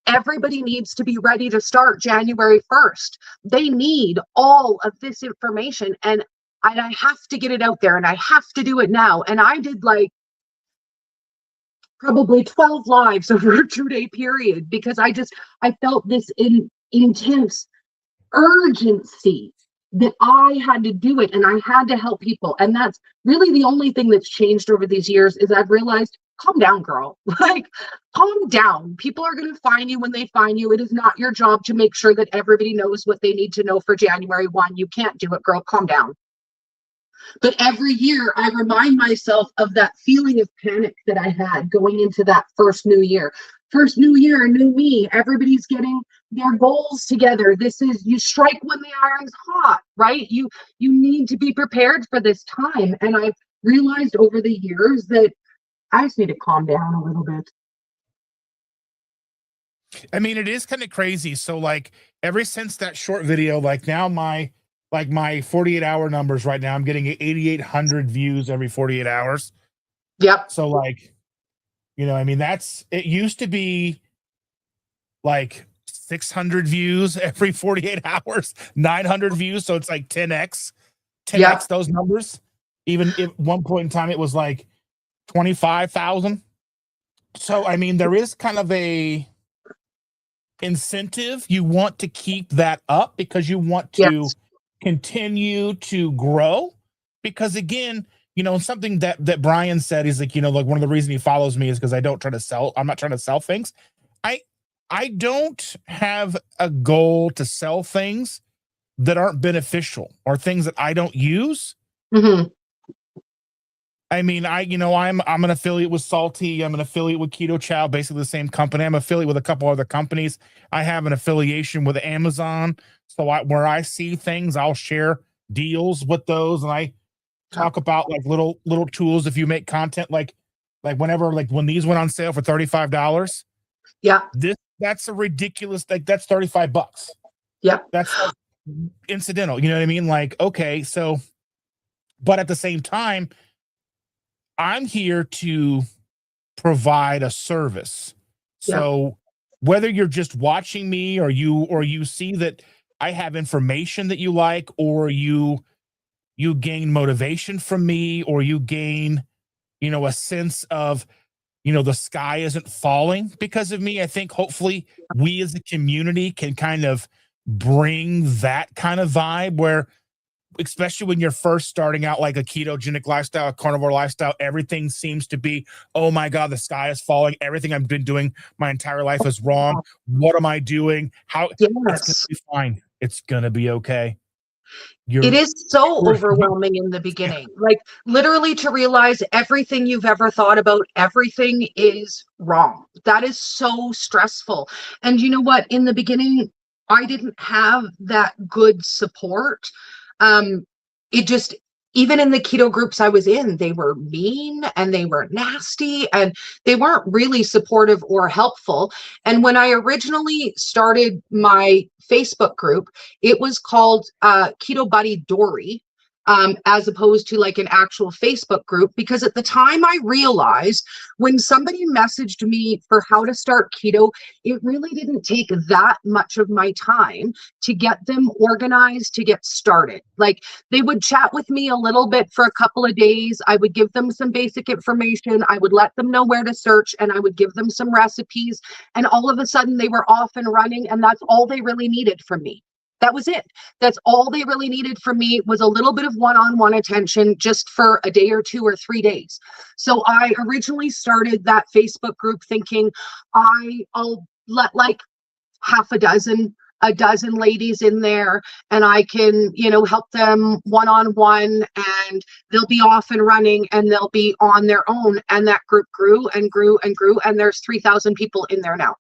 everybody needs to be ready to start January 1st. They need all of this information, and I have to get it out there, and I have to do it now. And I did like probably 12 lives over a 2-day period, because I felt this intense urgency that I had to do it, and I had to help people. And that's really the only thing that's changed over these years, is I've realized, calm down, girl. Like, calm down. People are going to find you when they find you. It is not your job to make sure that everybody knows what they need to know for January 1. You can't do it, girl. Calm down. But every year I remind myself of that feeling of panic that I had going into that first new year. First new year, new me. Everybody's getting their goals together. This is, you strike when the iron's hot, right? You need to be prepared for this time. And I've realized over the years that I just need to calm down a little bit. I mean, it is kind of crazy. So like ever since that short video, like now my 48-hour numbers right now, I'm getting 8,800 views every 48 hours. Yep. So like, you know, I mean, it used to be like 600 views every 48 hours, 900 views. So it's like 10x yep. Those numbers. Even at one point in time, it was like 25,000. So, I mean, there is kind of a incentive. You want to keep that up because you want to yes. continue to grow, because again, you know, something that Brian said, he's like, you know, like one of the reasons he follows me is because I'm not trying to sell things. I don't have a goal to sell things that aren't beneficial or things that I don't use. Mm-hmm. I mean, I'm an affiliate with Salty. I'm an affiliate with Keto Chow, basically the same company. I'm affiliate with a couple other companies. I have an affiliation with Amazon. So where I see things, I'll share deals with those. And I talk about like little tools. If you make content, like whenever, like when these went on sale for $35. Yeah. That's a ridiculous, like that's $35. Yeah. That's like incidental. You know what I mean? Like, okay. So, but at the same time, I'm here to provide a service. Yeah. So whether you're just watching me or you see that I have information that you like, or you gain motivation from me, or you gain, you know, a sense of, you know, the sky isn't falling because of me. I think hopefully we as a community can kind of bring that kind of vibe where, especially when you're first starting out like a ketogenic lifestyle, a carnivore lifestyle, everything seems to be, oh my God, the sky is falling. Everything I've been doing my entire life is wrong. What am I doing? How? Yes. It's going to be fine. It's going to be okay. It You're is so we're- overwhelming in the beginning. Like literally to realize everything you've ever thought about everything is wrong. That is so stressful. And you know what? In the beginning, I didn't have that good support. It just, even in the keto groups I was in, they were mean and they were nasty and they weren't really supportive or helpful. And when I originally started my Facebook group, it was called Keto Buddy Dori, as opposed to like an actual Facebook group, because at the time I realized when somebody messaged me for how to start keto, it really didn't take that much of my time to get them organized to get started. Like they would chat with me a little bit for a couple of days. I would give them some basic information. I would let them know where to search and I would give them some recipes. And all of a sudden they were off and running. And that's all they really needed from me. That was it. That's all they really needed from me was a little bit of one-on-one attention just for a day or 2 or 3 days. So I originally started that Facebook group thinking I'll let like half a dozen ladies in there and I can, help them one-on-one and they'll be off and running and they'll be on their own. And that group grew and grew and grew. And there's 3,000 people in there now.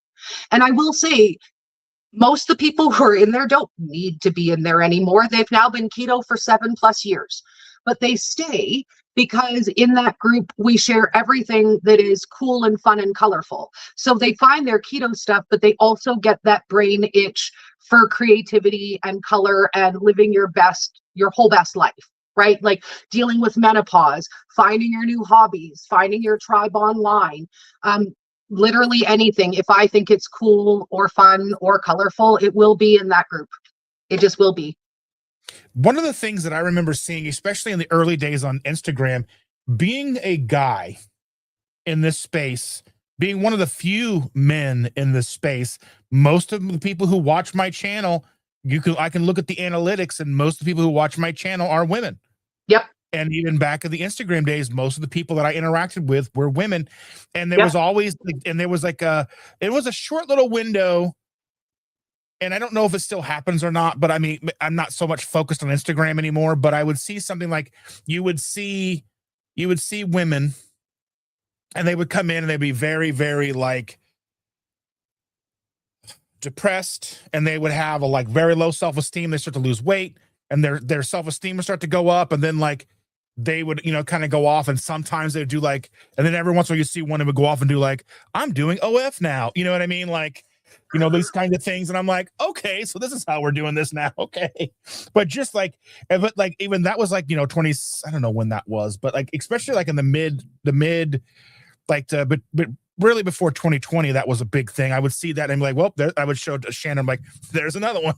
And I will say, most of the people who are in there don't need to be in there anymore. They've now been keto for 7+ years, but they stay because in that group, we share everything that is cool and fun and colorful. So they find their keto stuff, but they also get that brain itch for creativity and color and living your whole best life, right? Like dealing with menopause, finding your new hobbies, finding your tribe online, literally anything. If I think it's cool or fun or colorful, it will be in that group. It just will be. One of the things that I remember seeing, especially in the early days on Instagram, being a guy in this space, being one of the few men in this space, most of the people who watch my channel, I can look at the analytics and most of the people who watch my channel are women. Yep. And even back in the Instagram days, most of the people that I interacted with were women. And there was always, and there was like it was a short little window. And I don't know if it still happens or not, but I mean, I'm not so much focused on Instagram anymore, but I would see something like you would see women and they would come in and they'd be very, very like depressed and they would have a like very low self-esteem. They start to lose weight and their self-esteem would start to go up. And then like, they would, kind of go off and sometimes they would do like, and then every once in a while you see one of them would go off and do like, I'm doing OF now. You know what I mean? Like, these kind of things. And I'm like, okay, so this is how we're doing this now. Okay. But just like, but like, even that was like, 20, I don't know when that was, but like, especially like in the mid, like, but really before 2020, that was a big thing. I would see that and I'm like, well, I would show to Shannon, I'm like, there's another one.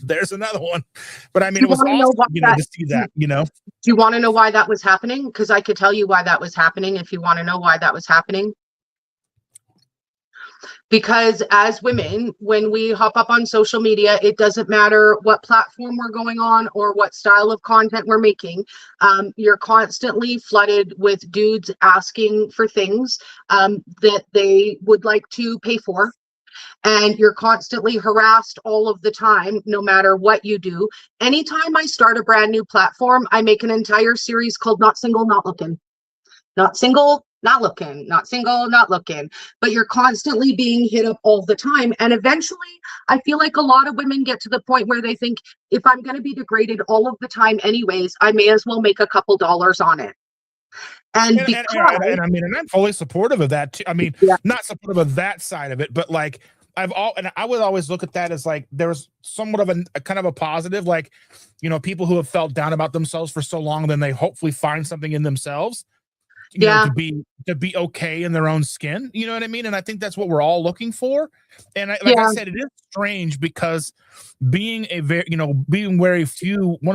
There's another one. But I mean, it was awesome, to see that, Do you want to know why that was happening? Because I could tell you why that was happening if you want to know why that was happening. Because as women, when we hop up on social media, it doesn't matter what platform we're going on or what style of content we're making. You're constantly flooded with dudes asking for things that they would like to pay for. And you're constantly harassed all of the time, no matter what you do. Anytime I start a brand new platform, I make an entire series called Not Single, Not Looking. Not single, not looking, not single, not looking, but you're constantly being hit up all the time. And eventually I feel like a lot of women get to the point where they think, if I'm going to be degraded all of the time anyways, I may as well make a couple dollars on it. And I mean, and I'm fully supportive of that too. I mean, not supportive of that side of it, but like and I would always look at that as like there was somewhat of a kind of a positive, like, people who have felt down about themselves for so long, then they hopefully find something in themselves. To be okay in their own skin, you know what I mean? And I think that's what we're all looking for. And I said, it is strange because being one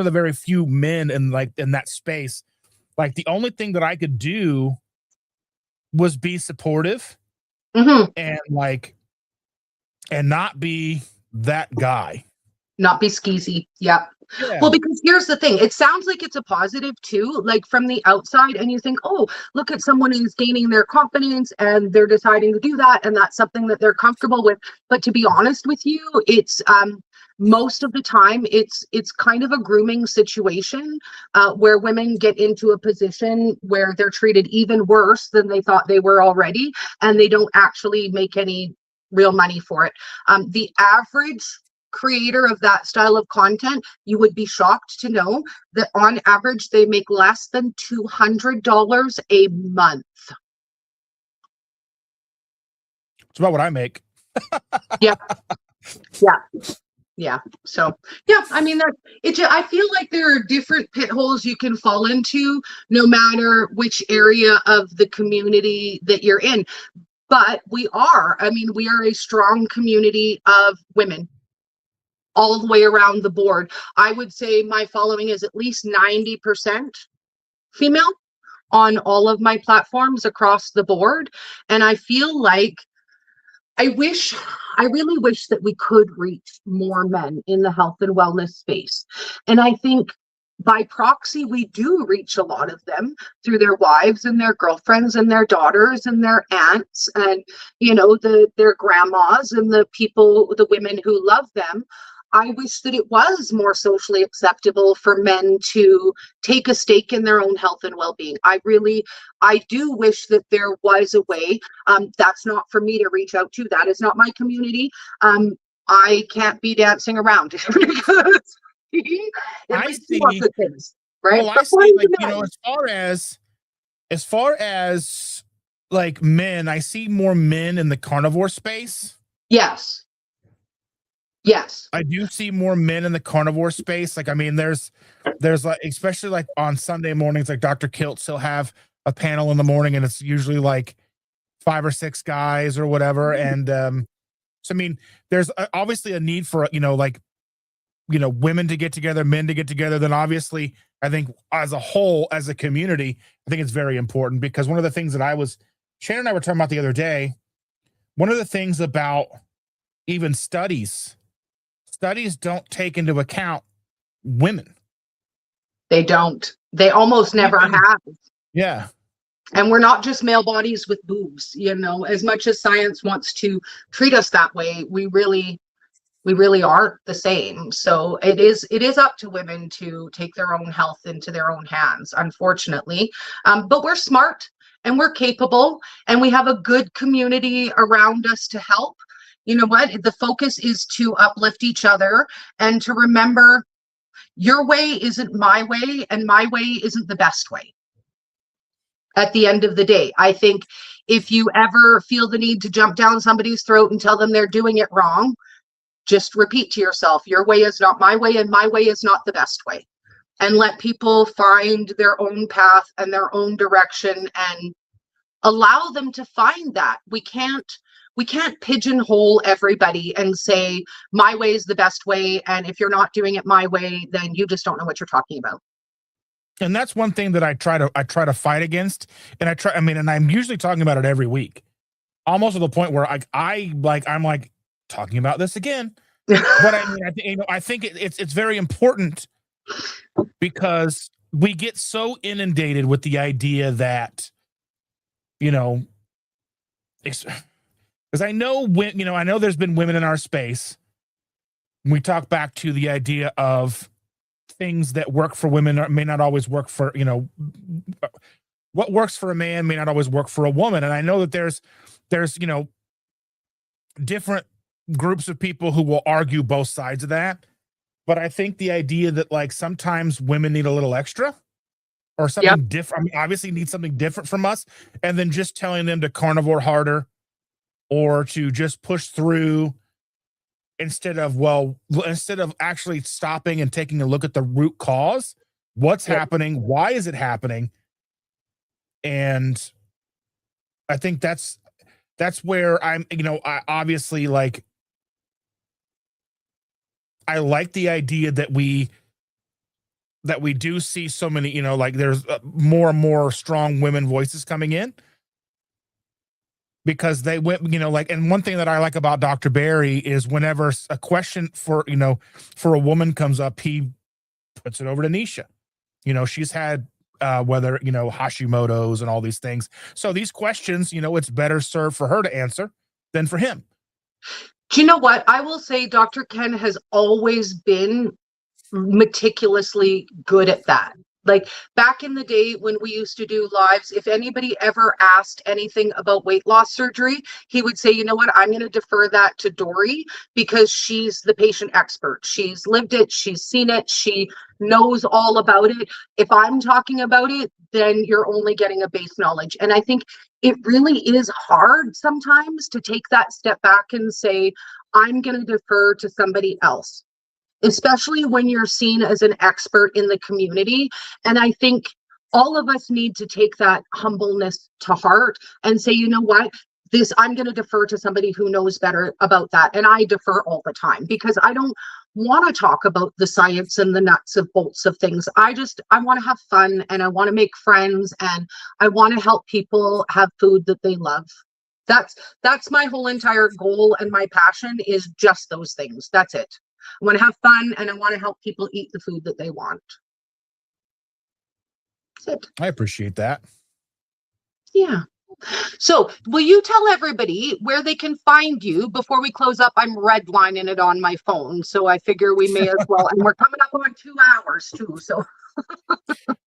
of the very few men in that space, like the only thing that I could do was be supportive and not be that guy. Not be skeezy. Yeah. Well, because here's the thing. It sounds like it's a positive too, like from the outside, and you think, oh, look at someone who's gaining their confidence and they're deciding to do that, and that's something that they're comfortable with. But to be honest with you, it's most of the time it's kind of a grooming situation, where women get into a position where they're treated even worse than they thought they were already, and they don't actually make any real money for it. The average creator of that style of content, you would be shocked to know that on average they make less than $200 a month. It's about what I make. Yeah. Yeah. So yeah, I mean that I feel like there are different pit holes you can fall into no matter which area of the community that you're in. But we are a strong community of women all the way around the board. I would say my following is at least 90% female on all of my platforms across the board. And I feel like I really wish that we could reach more men in the health and wellness space. And I think by proxy, we do reach a lot of them through their wives and their girlfriends and their daughters and their aunts and, their grandmas and the women who love them. I wish that it was more socially acceptable for men to take a stake in their own health and well-being. I do wish that there was a way. That's not for me to reach out to. That is not my community. I can't be dancing around because I see things, right? Well, I see, like, as far as like men, I see more men in the carnivore space. Yes. I do see more men in the carnivore space. Like, I mean, there's like, especially like on Sunday mornings, like Dr. Kiltz, he'll have a panel in the morning and it's usually like 5 or 6 guys or whatever. And, so, I mean, there's obviously a need for, women to get together, men to get together. Then obviously, I think as a whole, as a community, I think it's very important because one of the things that Shannon and I were talking about the other day, one of the things about even studies don't take into account women. They don't. They almost never have. Yeah. And we're not just male bodies with boobs, as much as science wants to treat us that way, we really aren't the same. So it is up to women to take their own health into their own hands, unfortunately. But we're smart and we're capable and we have a good community around us to help. You know what? The focus is to uplift each other and to remember your way isn't my way and my way isn't the best way. At the end of the day, I think if you ever feel the need to jump down somebody's throat and tell them they're doing it wrong, just repeat to yourself, your way is not my way and my way is not the best way. And let people find their own path and their own direction and allow them to find that. We can't pigeonhole everybody and say my way is the best way, and if you're not doing it my way, then you just don't know what you're talking about. And that's one thing that I try to fight against. And and I'm usually talking about it every week, almost to the point where I'm like talking about this again. But I think it's very important because we get so inundated with the idea that, because I know I know there's been women in our space. We talk back to the idea of things that work for women may not always work for, what works for a man may not always work for a woman. And I know that there's different groups of people who will argue both sides of that. But I think the idea that like sometimes women need a little extra or something different, obviously need something different from us, and then just telling them to carnivore harder or to just push through instead of actually stopping and taking a look at the root cause, what's happening, why is it happening? And I think that's where I'm, I obviously like, I like the idea that we do see so many, like there's more and more strong women voices coming in because they went, and one thing that I like about Dr. Barry is whenever a question for a woman comes up, he puts it over to Nisha. She's had whether, Hashimoto's and all these things. So these questions, it's better served for her to answer than for him. Do you know what? I will say Dr. Ken has always been meticulously good at that. Like back in the day when we used to do lives, if anybody ever asked anything about weight loss surgery, he would say, you know what, I'm going to defer that to Dori because she's the patient expert. She's lived it, she's seen it, she knows all about it. If I'm talking about it, then you're only getting a base knowledge. And I think it really is hard sometimes to take that step back and say, I'm going to defer to somebody else, especially when you're seen as an expert in the community. And I think all of us need to take that humbleness to heart and say, you know what, this, I'm going to defer to somebody who knows better about that. And I defer all the time because I don't want to talk about the science and the nuts and bolts of things. I want to have fun and I want to make friends and I want to help people have food that they love. That's my whole entire goal, and my passion is just those things. That's it. I want to have fun and I want to help people eat the food that they want. That's it. I appreciate that. Yeah. So will you tell everybody where they can find you before we close up? I'm redlining it on my phone, so I figure we may as well. And we're coming up on 2 hours too. So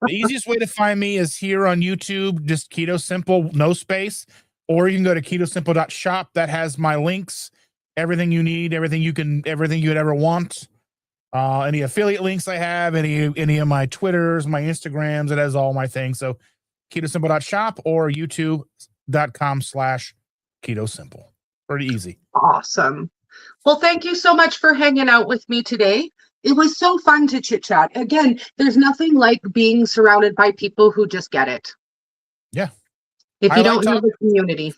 the easiest way to find me is here on YouTube, just Keto Simple, no space. Or you can go to ketosimple.shop. That has my links, everything you need, everything you'd ever want. Any affiliate links I have, any of my Twitters, my Instagrams, it has all my things. So ketosimple.shop or youtube.com/ketosimple. Pretty easy. awesome. Well, thank you so much for hanging out with me today. It was so fun to chit chat. Again, there's nothing like being surrounded by people who just get it. Yeah. If you I like don't have a community.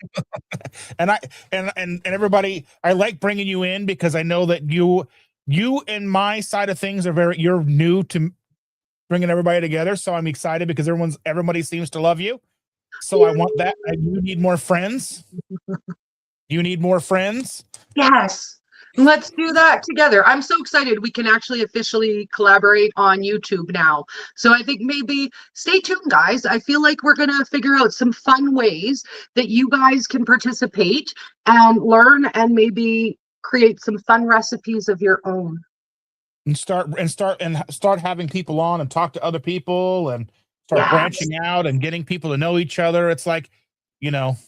and everybody, I like bringing you in because I know that you and my side of things you're new to bringing everybody together. So I'm excited because everybody seems to love you. So I want that. You need more friends. You need more friends. Yes. Let's do that together. I'm so excited we can actually officially collaborate on YouTube now. So I think maybe stay tuned, guys. I feel like we're going to figure out some fun ways that you guys can participate and learn and maybe create some fun recipes of your own. And start having people on and talk to other people and start Yes. branching out and getting people to know each other. It's like, Yes.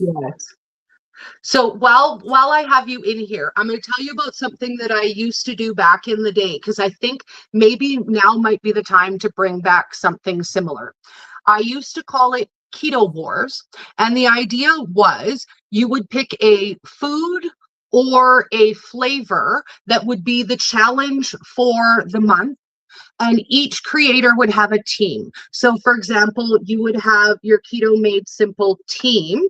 So while I have you in here, I'm going to tell you about something that I used to do back in the day, because I think maybe now might be the time to bring back something similar. I used to call it Keto Wars. And the idea was you would pick a food or a flavor that would be the challenge for the month. And each creator would have a team. So for example, you would have your Keto Made Simple team,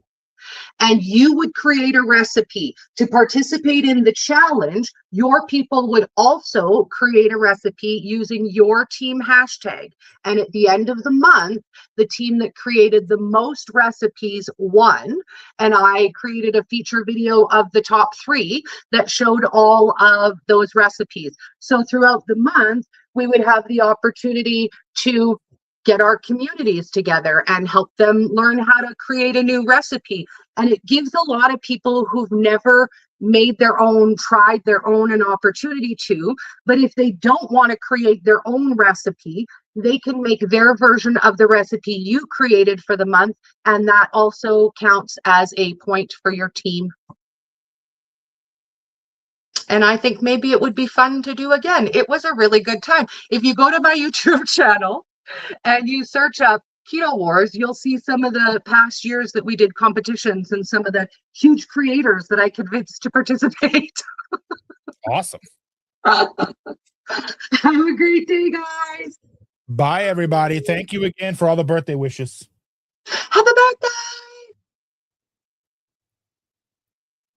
and you would create a recipe to participate in the challenge. Your people would also create a recipe using your team hashtag. And at the end of the month, the team that created the most recipes won. And I created a feature video of the top 3 that showed all of those recipes. So throughout the month, we would have the opportunity to get our communities together and help them learn how to create a new recipe. And it gives a lot of people who've never made their own, tried their own, an opportunity to. But if they don't want to create their own recipe, they can make their version of the recipe you created for the month. And that also counts as a point for your team. And I think maybe it would be fun to do again. It was a really good time. If you go to my YouTube channel and you search up Keto Wars, you'll see some of the past years that we did competitions and some of the huge creators that I convinced to participate. awesome. Have a great day, guys. Bye, everybody. Thank you again for all the birthday wishes. Happy birthday.